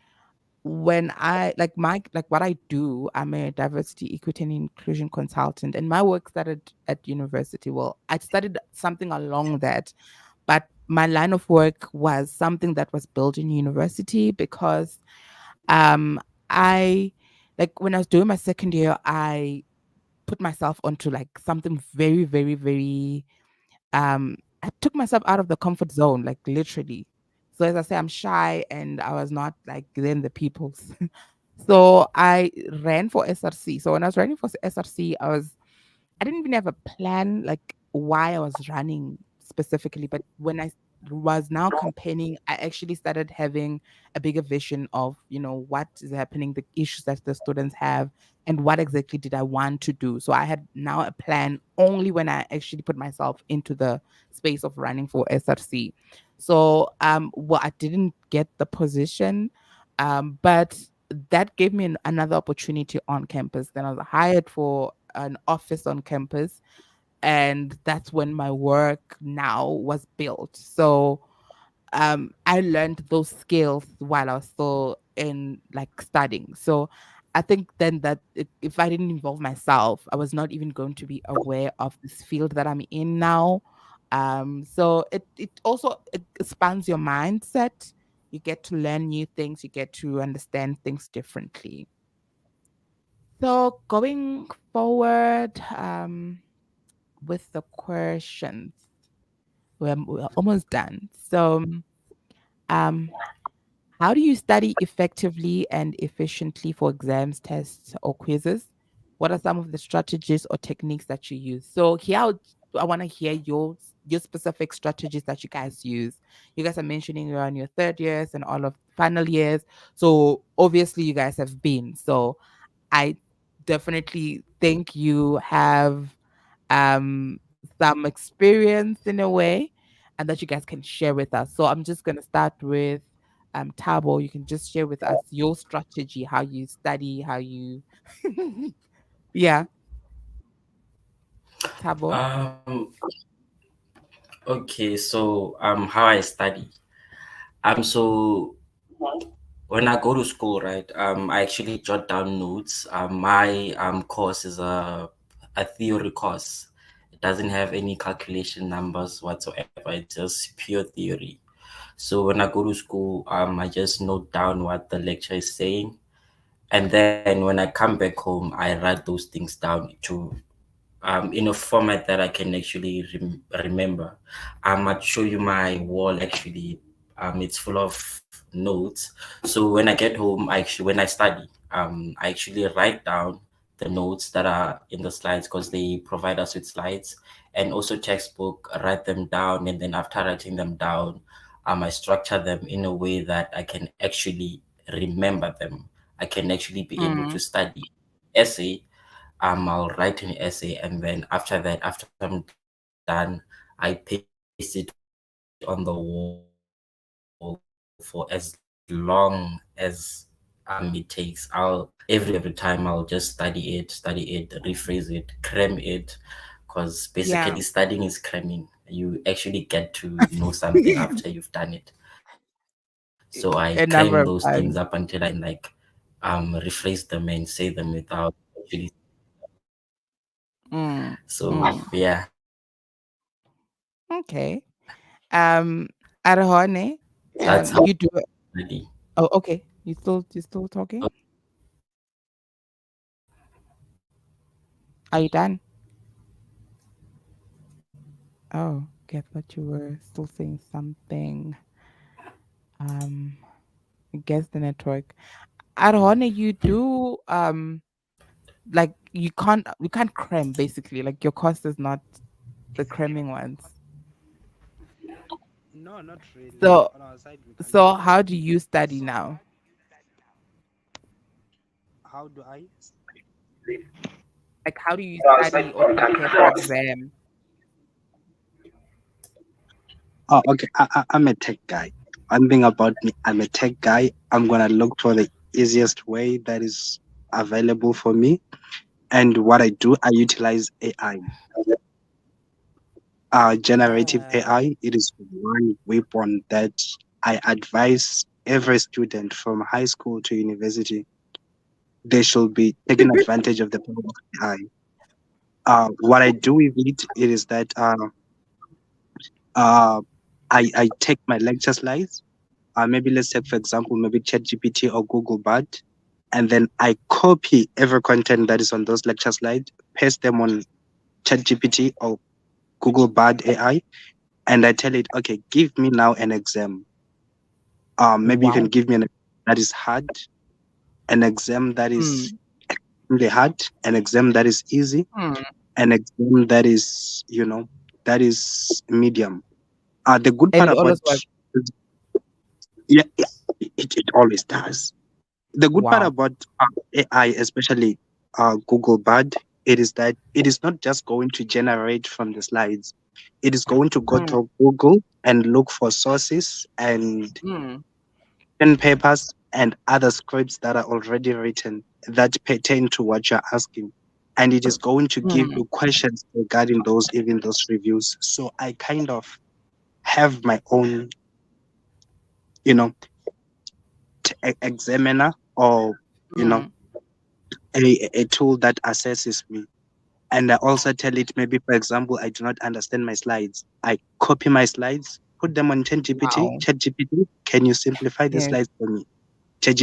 when I like my like what I do, I'm a diversity, equity, and inclusion consultant, and my work started at university. Well, I studied something along that, but my line of work was something that was built in university because um I like when I was doing my second year, I put myself onto like something very, very, very I took myself out of the comfort zone, like literally. So as I say, I'm shy and I was not like then the people's. So I ran for SRC. So when I was running for SRC, I didn't even have a plan like why I was running specifically, but when I was now campaigning, I actually started having a bigger vision of, what is happening, the issues that the students have, and what exactly did I want to do. So I had now a plan only when I actually put myself into the space of running for SRC. So well, I didn't get the position, but that gave me another opportunity on campus. Then I was hired for an office on campus, and that's when my work now was built. So I learned those skills while I was still in like studying. So I think then that if I didn't involve myself, I was not even going to be aware of this field that I'm in now. So it also it expands your mindset. You get to learn new things. You get to understand things differently. So going forward, with the questions, we're almost done. So, um, how do you study effectively and efficiently for exams, tests, or quizzes? What are some of the strategies or techniques that you use? So here, I want to hear your specific strategies that you guys use. You guys are mentioning you're on your third years and all of final years. So obviously, you guys have been. So I definitely think you have some experience in a way, and that you guys can share with us. So I'm just gonna start with Tabo. You can just share with us your strategy, how you study, how you yeah, Tabo. Okay, so how I study. So when I go to school, right, I actually jot down notes. My course is a theory course. It doesn't have any calculation numbers whatsoever. It's just pure theory. So when I go to school, I just note down what the lecture is saying, and then when I come back home, I write those things down to in a format that I can actually remember. I might show you my wall actually. It's full of notes. So when I get home, when I study, I actually write down the notes that are in the slides because they provide us with slides and also textbook. Write them down, and then after writing them down, I structure them in a way that I can actually remember them. I can actually be able to Mm, study essay. I'll write an essay, and then after that, after I'm done, I paste it on the wall for as long as it takes. I'll every time I'll just study it, rephrase it, cram it, because basically studying is cramming. You actually get to know something after you've done it. So I cram those things up until I can a number of times. rephrase them and say them without actually. Mm, So yeah, mm. Okay. Um, Arahone, that's how you do I it. study. Oh, okay. You still talking? Are you done? Oh, guess what? You were still saying something. Um, I guess the network. At Honor, you do like you can't cram basically. Like your course is not the cramming ones. No, not really. So On our side, we can't so cram. how do you study now? How do I? Like how do you study or prepare for exam? Oh, okay. I'm a tech guy. One thing about me, I'm a tech guy. I'm gonna look for the easiest way that is available for me. And what I do, I utilize AI. Generative Ah, AI. It is one weapon that I advise every student from high school to university. They should be taking advantage of the power of AI. What I do with it, it is that uh, I take my lecture slides. Maybe let's take for example, maybe ChatGPT or Google Bard, and then I copy every content that is on those lecture slides, paste them on ChatGPT or Google Bard AI, and I tell it, okay, give me now an exam. Maybe you can wow. give me an exam that is hard, an exam that is Mm, really hard, an exam that is easy, mm. an exam that is, that is medium. The good And part it about, always works. yeah, yeah, it always does. The good part Wow. about AI, especially Google Bard, it is that it is not just going to generate from the slides. It is going to go Mm, to Google and look for sources and mm, pen papers and other scripts that are already written that pertain to what you're asking. And it is going to give mm, you questions regarding those, even those reviews. So I kind of have my own, you know, examiner or, you know, mm. a tool that assesses me. And I also tell it, maybe, for example, I do not understand my slides. I copy my slides, put them on ChatGPT. Wow. ChatGPT, can you simplify the Yes. slides for me?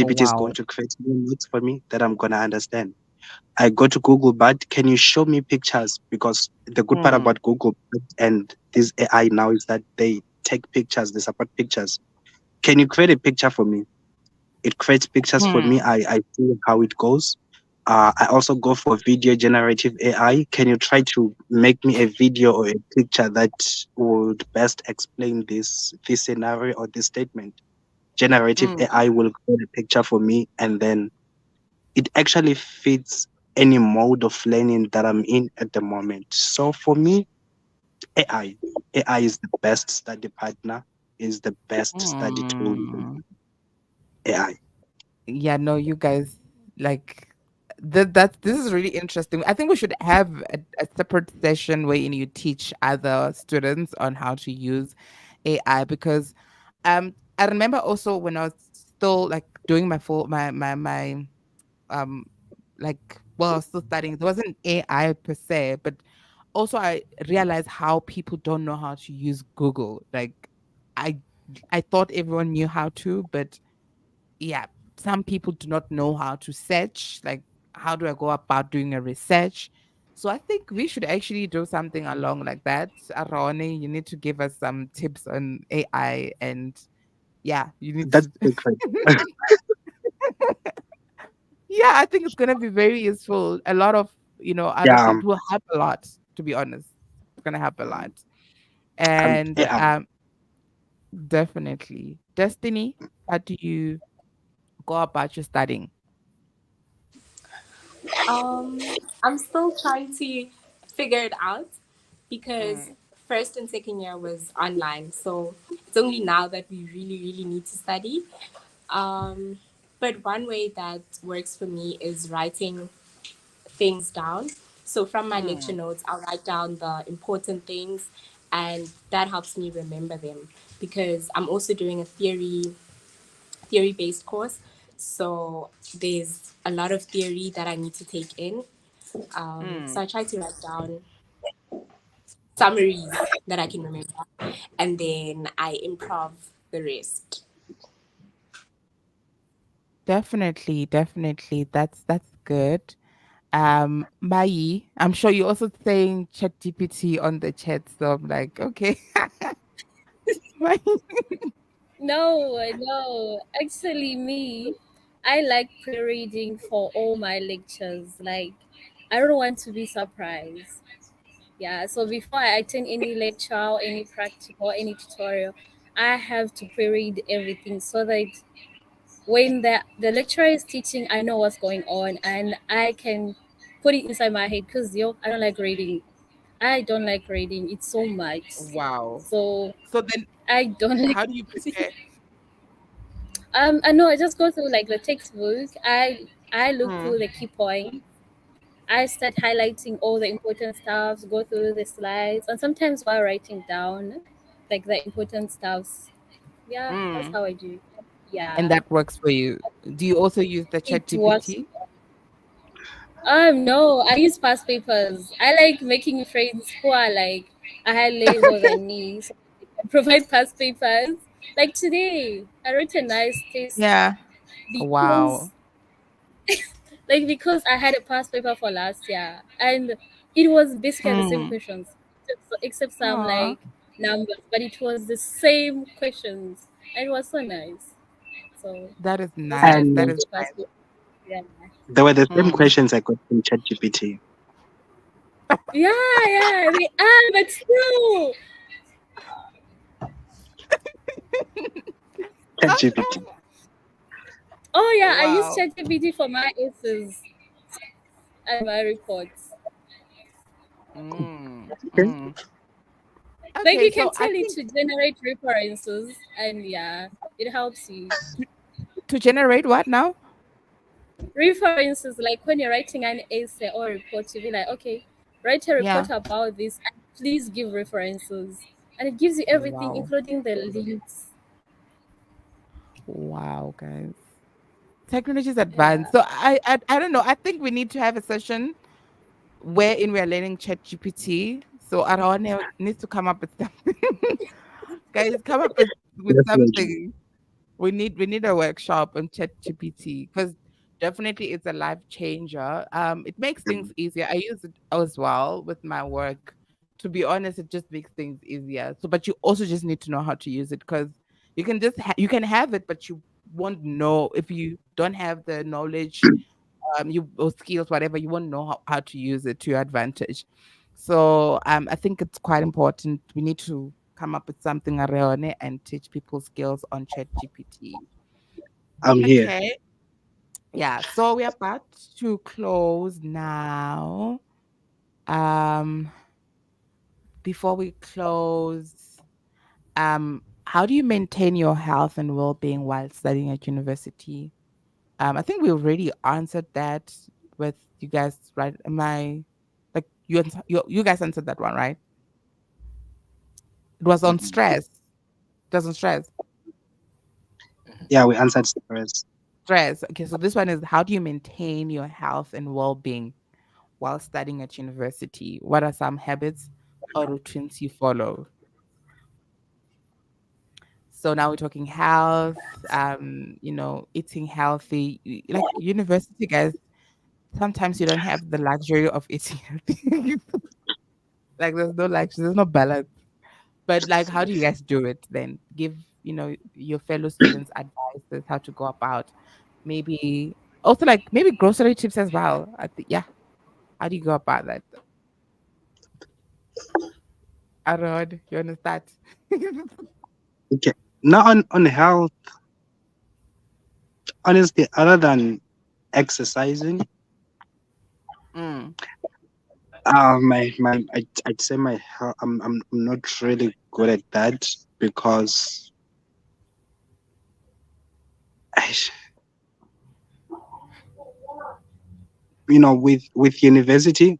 Oh, ChatGPT is going wow. to create new notes for me that I'm going to understand. I go to Google, but can you show me pictures? Because the good part Mm, about Google and this AI now is that they take pictures, they support pictures. Can you create a picture for me? It creates pictures for me. mm, I see how it goes. I also go for video generative AI. Can you try to make me a video or a picture that would best explain this scenario or this statement? Generative mm, AI will create a picture for me, and then it actually fits any mode of learning that I'm in at the moment. So for me, AI is the best study partner, is the best study tool. mm. AI. Yeah, no, you guys like this is really interesting. I think we should have a separate session wherein you teach other students on how to use AI because I remember also when I was still like doing my full my um like well I was still studying, there wasn't AI per se, but also I realized how people don't know how to use Google. Like I I thought everyone knew how to, but yeah, some people do not know how to search. Like, how do I go about doing a research? So I think we should actually do something along like that. Aroni, you need to give us some tips on AI and yeah, you need That's to the secret. yeah, I think it's gonna be very useful. A lot of other Yeah, things will help a lot, to be honest. It's gonna help a lot. And AI. definitely. Destiny, how do you go about your studying? I'm still trying to figure it out because Mm, first and second year was online. So it's only now that we really, really need to study. Um, but one way that works for me is writing things down. So from my lecture mm, notes, I'll write down the important things, and that helps me remember them because I'm also doing a theory based course. So there's a lot of theory that I need to take in. So mm. I try to write down summaries that I can remember, and then I improv the rest. Definitely, definitely. That's good. Mai, I'm sure you're also saying ChatGPT on the chat, so I'm like, okay. Mai. No, no. Actually, me, I like pre-reading for all my lectures. Like, I don't want to be surprised. Yeah, so before I attend any lecture or any practical, any tutorial, I have to pre-read everything so that when the lecturer is teaching, I know what's going on and I can put it inside my head because I don't like reading. I don't like reading. It's so much. Wow. So So then I don't like how do you prepare? I know I just go through like the textbook. I look through Mm, the key points. I start highlighting all the important stuffs, go through the slides, and sometimes while writing down like the important stuffs. Yeah, that's mm. how I do. And Yeah, that works for you. Do you also use the it works. ChatGPT? No, I use past papers. I like making friends who are like a high level than me, so I can provide past papers. Like today, I wrote a nice test Yeah. because Wow. because I had a past paper for last year and it was basically the same Mm. questions except some Aw, like numbers, but it was the same questions and it was so nice. So that is that's how I nice. That finished And is the nice. past paper. Yeah, there were the same Mm. questions I got from ChatGPT. yeah, they are, but still. ChatGPT. Oh yeah, I use Wow. ChatGPT for my essays and my reports. Mm. Okay. Mm. Like Okay, you can so I tell it think to generate references and yeah, it helps you. to generate what now? References, like when you're writing an essay or report, you be like, okay, write a report Yeah. about this and please give references. And it gives you everything, Wow. including the links. Wow, guys. Technology is advanced. Yeah. So I don't know. I think we need to have a session wherein we are learning ChatGPT. So Arawane needs to come up with something. Guys, come up with Definitely. something. We need a workshop on ChatGPT because definitely it's a life changer. It makes things easier. I use it as well with my work. To be honest, it just makes things easier. So, but you also just need to know how to use it because you can have it, but you won't know if you don't have the knowledge, you or skills, whatever. You won't know how to use it to your advantage. So, I think it's quite important. We need to come up with something around it and teach people skills on ChatGPT. I'm here. Okay. Yeah. So we're about to close now. Um, Before we close, how do you maintain your health and well-being while studying at university? I think we already answered that with you guys, right? Am I like you guys answered that one, right? It was on Mhm. stress. It was on stress. Yeah, we answered stress. Stress. Okay, so this one is how do you maintain your health and well-being while studying at university? What are some habits or routines you follow? So now we're talking health, eating healthy. Like university guys, sometimes you don't have the luxury of eating healthy. Like there's no luxury, there's no balance. But like how do you guys do it then? Give, your fellow students advice how to go about maybe also like maybe grocery tips as well. I think yeah. How do you go about that? Arod, you wanna start? Okay. Now on health, honestly, other than exercising, Mm, I'd say my health, I'm not really good at that because I, with university,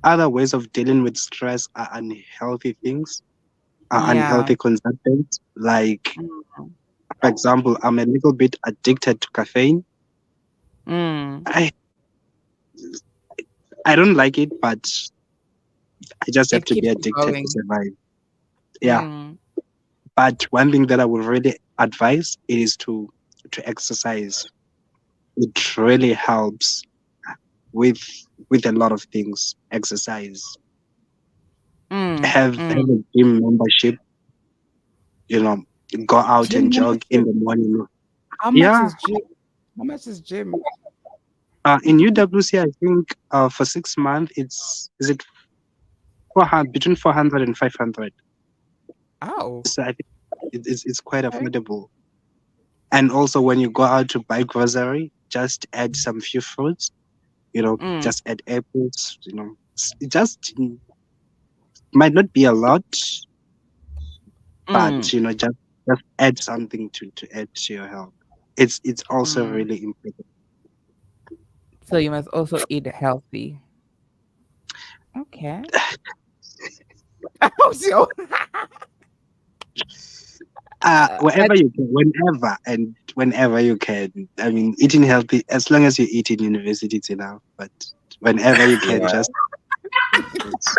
other ways of dealing with stress are unhealthy things, are yeah. unhealthy consumptions. Like, Mm, for example, I'm a little bit addicted to caffeine. mm. I I don't like it, but I just have It to be keeps you addicted to going. survive. Yeah. Mm, But one thing that I would really advise is to exercise. It really helps. with a lot of things. Exercise, Mm, have mm. a gym membership, you know, go out Gym and jog in membership. the morning. How much Yeah, is gym? How much is gym? in UWC, I think for 6 months, is it 400, between 400 and 500. Oh, So I think it's quite okay. affordable. And also, when you go out to buy grocery, just add some few fruits. Mm, Just add apples. It just might not be a lot, but mm, just add something to add to your health. It's also mm. really important. So you must also eat healthy. Okay. Oh, so I, Wherever you can, whenever you can. I mean, eating healthy, as long as you eat in university, it's enough. But whenever you can, Yeah. just eat fruits.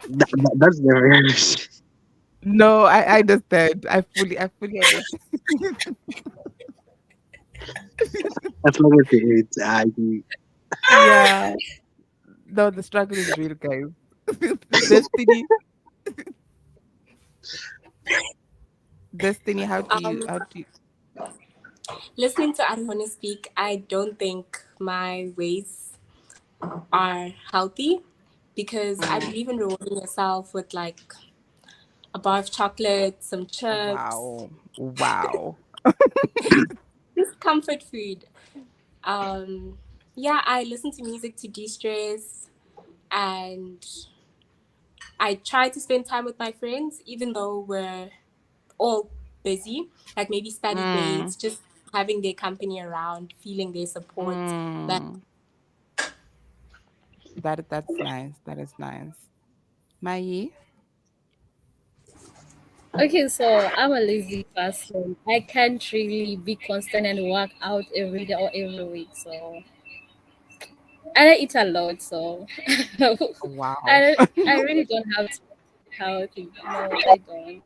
That's the real. no, I understand. I fully understand. As long as you eat, Yeah. No, the struggle is real, guys. Destiny, Destiny, Um, how do you, Listening to Arihone speak, I don't think my ways are healthy because I mm, believe in rewarding yourself with like a bar of chocolate, some chips, wow, wow. just comfort food. Um, yeah, I listen to music to de-stress and I try to spend time with my friends, even though we're all busy, like maybe study Mm, mates, just having their company around, feeling their support. That mm. That's nice. That is nice. Mai? Okay, so I'm a lazy person. I can't really be constant and work out every day or every week. So and I eat a lot. So Wow. I really don't have to be healthy. No, I don't.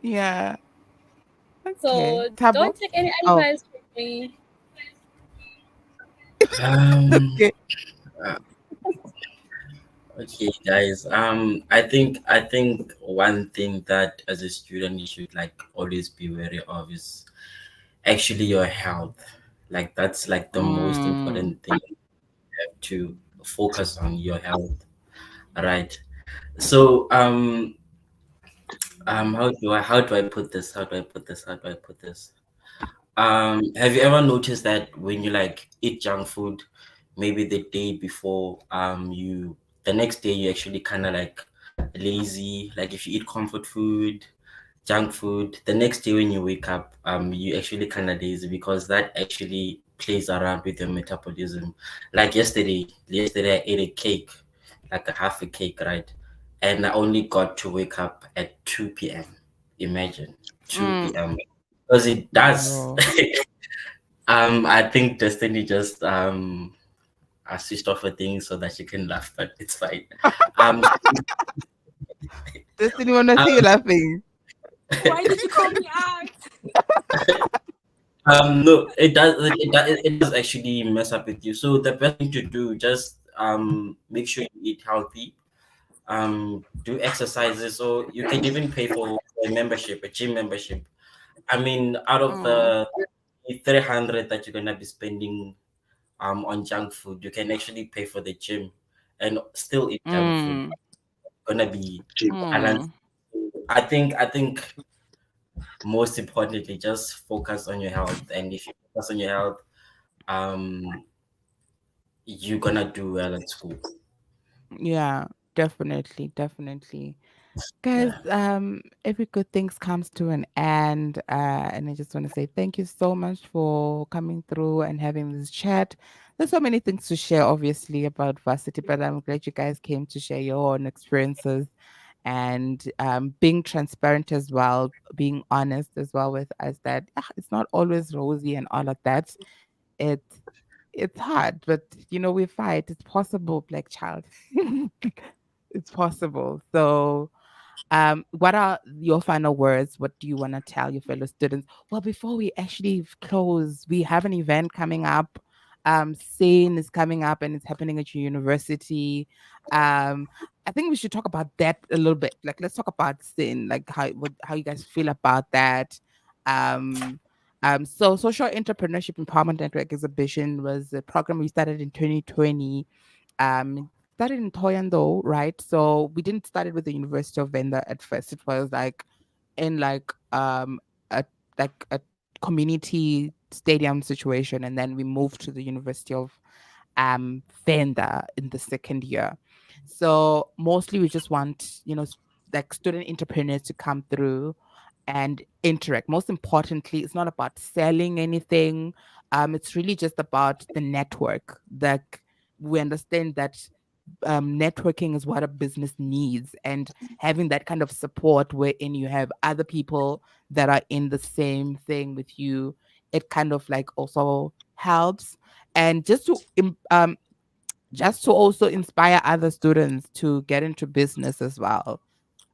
Yeah. Okay. So Tabo? don't take any Oh, advice from me. Um. okay. uh, okay, guys. I think one thing that as a student you should like always be wary of is actually your health. Like that's like the most Mm, important thing to focus on your health, right? So how do I put this? Have you ever noticed that when you like eat junk food, maybe the day before, the next day you actually kind of like lazy. Like if you eat comfort food, junk food, the next day when you wake up, you actually kind of lazy because that actually plays around with your metabolism. Like yesterday I ate a cake, like a half a cake, right? And I only got to wake up at 2 p.m. Imagine mm. 2 p.m. Because it does. Yo. I think Destiny just I switched off a thing so that she can laugh, but it's fine. Um, Destiny wanna um, see you laughing. why did you call me out? no, it does actually mess up with you. So the best thing to do, just make sure you eat healthy, do exercises, so you can even pay for a membership, a gym membership. I mean, out of Mm, the 300 that you're gonna be spending on junk food, you can actually pay for the gym and still eat junk food. mm, Gonna be balanced. mm. I think most importantly, just focus on your health. And if you focus on your health, um, you're gonna do well at school. Yeah, definitely, definitely. Guys, Yeah. every good things comes to an end. And I just want to say thank you so much for coming through and having this chat. There's so many things to share, obviously, about varsity, but I'm glad you guys came to share your own experiences and being transparent as well, being honest as well with us that it's not always rosy and all of that. It's it's hard, but we fight. It's possible, black child. It's possible. So What are your final words? What do you want to tell your fellow students? Well, before we actually close, we have an event coming up. SANE is coming up and it's happening at your university. Um, I think we should talk about that a little bit. Like, let's talk about SANE, like how you guys feel about that. Um, so Social Entrepreneurship Empowerment Network Exhibition was a program we started in 2020. Started in Toyando, right? So we didn't start it with the University of Venda at first. It was like in a a community stadium situation, and then we moved to the University of Venda in the second year. So mostly we just want, like student entrepreneurs to come through and interact. Most importantly, it's not about selling anything. It's really just about the network. Like we understand that networking is what a business needs, and having that kind of support wherein you have other people that are in the same thing with you, it kind of like also helps. And just to also inspire other students to get into business as well.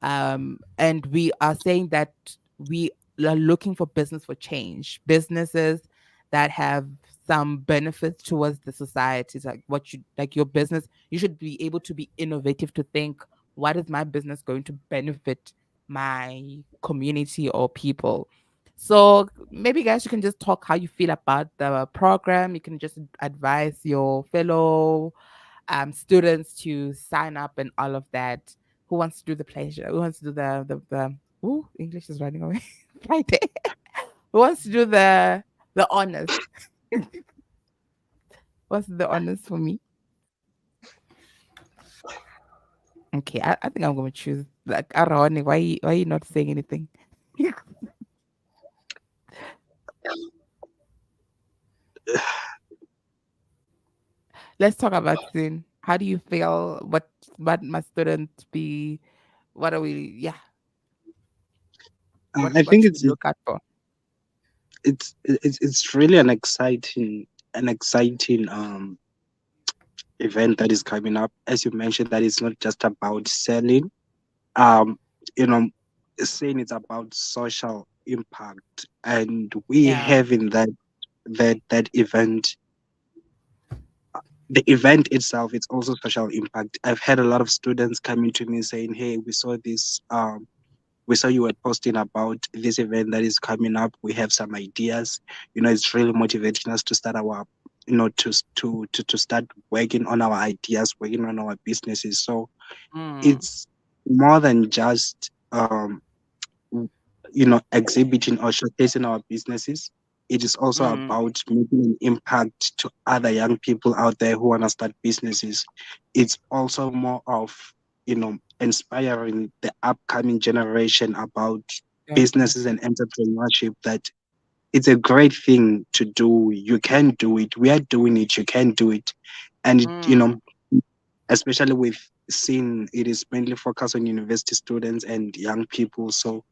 And we are saying that we are looking for business for change, businesses that have some benefits towards the society. It's like what you like your business, you should be able to be innovative to think, what is my business going to benefit my community or people? So maybe guys, you can just talk how you feel about the program. You can just advise your fellow students to sign up and all of that. Who wants to do the pleasure? Who wants to do the ooh, English is running away. Friday. Who wants to do the honors? What's the honors for me? Okay, I think I'm gonna choose like Aroni. Why are you not saying anything? Let's talk about soon. How do you feel? What must students be? What are we? Yeah. I What think should we look out for? it's really an exciting event that is coming up. As you mentioned, that it's not just about selling. Um, you know, saying it's about social impact, and we Yeah. having that event. The event itself, it's also social impact. I've had a lot of students coming to me saying, "Hey, we saw this. We saw you were posting about this event that is coming up. We have some ideas. It's really motivating us to start our, to start working on our ideas, working on our businesses. So Mm, it's more than just exhibiting or showcasing our businesses. It is also mm, about making an impact to other young people out there who want to start businesses. It's also more of, inspiring the upcoming generation about businesses definitely. and entrepreneurship, that it's a great thing to do. You can do it. We are doing it. You can do it. And, Mm, especially with seeing it is mainly focused on university students and young people. So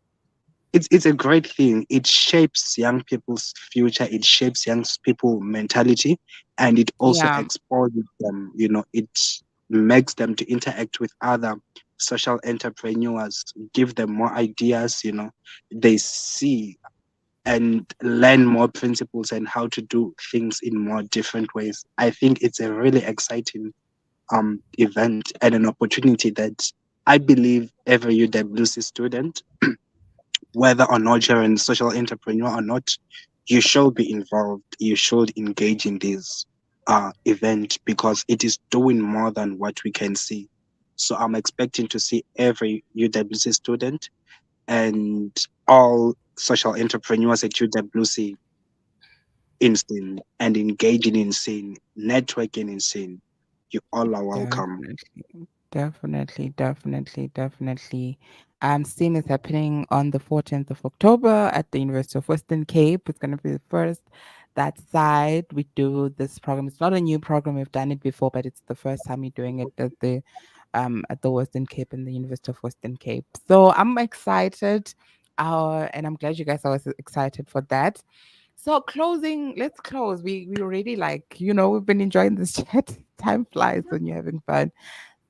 it's a great thing. It shapes young people's future. It shapes young people mentality, and it also yeah. exposes them. It makes them to interact with other social entrepreneurs, give them more ideas. They see and learn more principles and how to do things in more different ways. I think it's a really exciting event and an opportunity that I believe every UWC student, whether or not you're a social entrepreneur or not, you should be involved. You should engage in this event, because it is doing more than what we can see. So I'm expecting to see every UWC student and all social entrepreneurs at UWC in scene and engaging in scene, networking in scene. You all are welcome. Definitely, definitely. Scene is happening on the 14th of October at the University of Western Cape. It's going to be the first that side we do this program. It's not a new program. We've done it before, but it's the first time we're doing it at the Western Cape and the University of Western Cape. So I'm excited, and I'm glad you guys are also excited for that. So closing, let's close. We already like, we've been enjoying this chat. Time flies when you're having fun.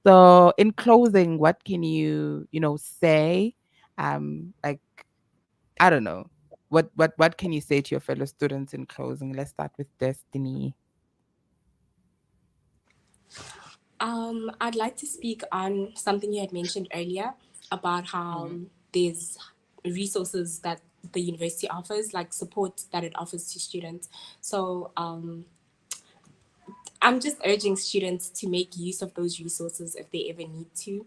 So, in closing, what can you, say? Like, I don't know. What can you say to your fellow students in closing? Let's start with Destiny. I'd like to speak on something you had mentioned earlier about how there's resources that the university offers, like support that it offers to students. So I'm just urging students to make use of those resources if they ever need to.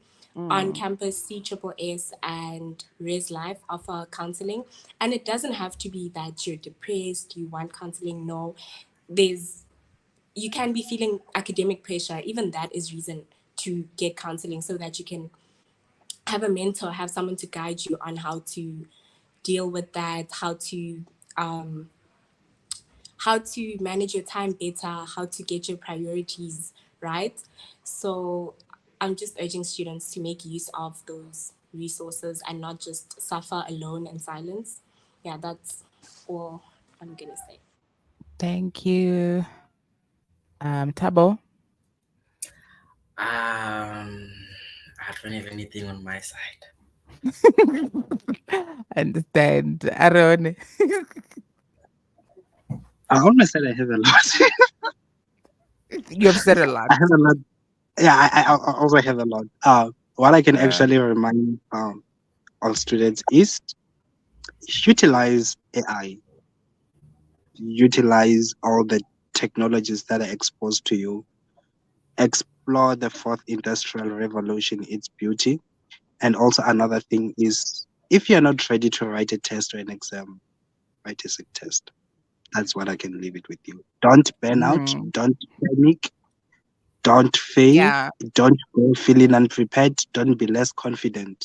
On Mm, campus, CSSS and Res Life offer counseling, and it doesn't have to be that you're depressed, you want counseling. No, there's you can be feeling academic pressure. Even that is reason to get counseling so that you can have a mentor, have someone to guide you on how to deal with that, um, how to manage your time better, how to get your priorities right. So I'm just urging students to make use of those resources and not just suffer alone in silence. Yeah, that's all I'm gonna say. thank you. Tabo. I don't have anything on my side. Understand. Aaron. On my side, I have a lot. You have said a lot. I have a lot. Yeah, I also have a lot. What I can Uh, actually remind all students is utilize AI, utilize all the technologies that are exposed to you, explore the fourth industrial revolution, its beauty. And also another thing is if you're not ready to write a test or an exam, write a sick test. That's what I can leave it with you. Don't burn out, mm, don't panic, don't fail, yeah. don't go feeling unprepared, don't be less confident.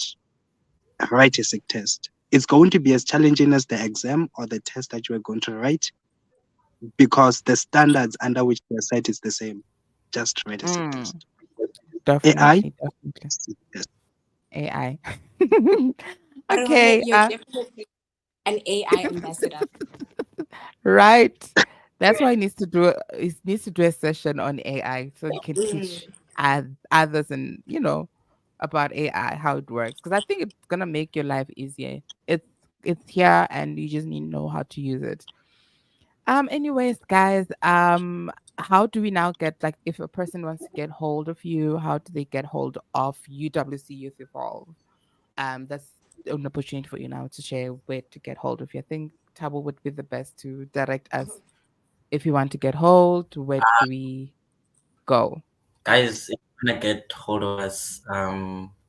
Write a sick test. It's going to be as challenging as the exam or the test that you are going to write because the standards under which they are set is the same. Just write a sick Mm, test. AI, definitely, definitely. sick test. AI. Arone, Okay. you're definitely an AI ambassador. Right. That's why he needs to do a session on AI so he can teach others and about AI how it works because I think it's gonna make your life easier. It's here and you just need to know how to use it. Anyways, guys, how do we now get like if a person wants to get hold of you, how do they get hold of UWC Youth Evolve? That's an opportunity for you now to share where to get hold of you. I think Tabo would be the best to direct us if you want to get hold. Where do we go? Guys, if you wanna get hold of us,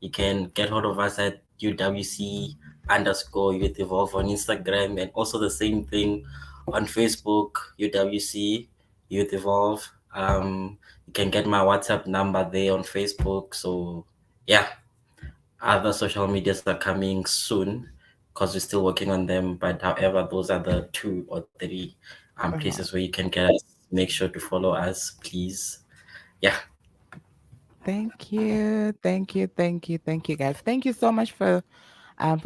you can get hold of us at UWC underscore Youth Evolve on Instagram, and also the same thing on Facebook, UWC Youth Evolve. You can get my WhatsApp number there on Facebook. So yeah, other social medias are coming soon because we're still working on them. But however, those are the two or three Uh-huh. places where you can get us. Make sure to follow us, please. Yeah. Thank you, thank you, thank you, thank you, guys. Thank you so much for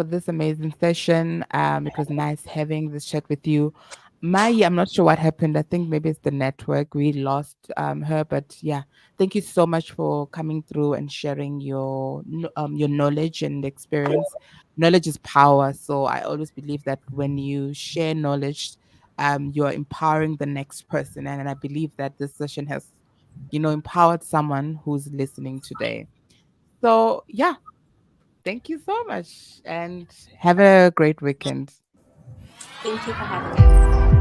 this amazing session. It was nice having this chat with you. Mai, I'm not sure what happened. I think maybe it's the network. We lost her, but yeah, thank you so much for coming through and sharing your knowledge and experience. Knowledge is power, so I always believe that when you share knowledge, you're empowering the next person, and I believe that this session has, empowered someone who's listening today. So yeah, thank you so much and have a great weekend. Thank you for having us.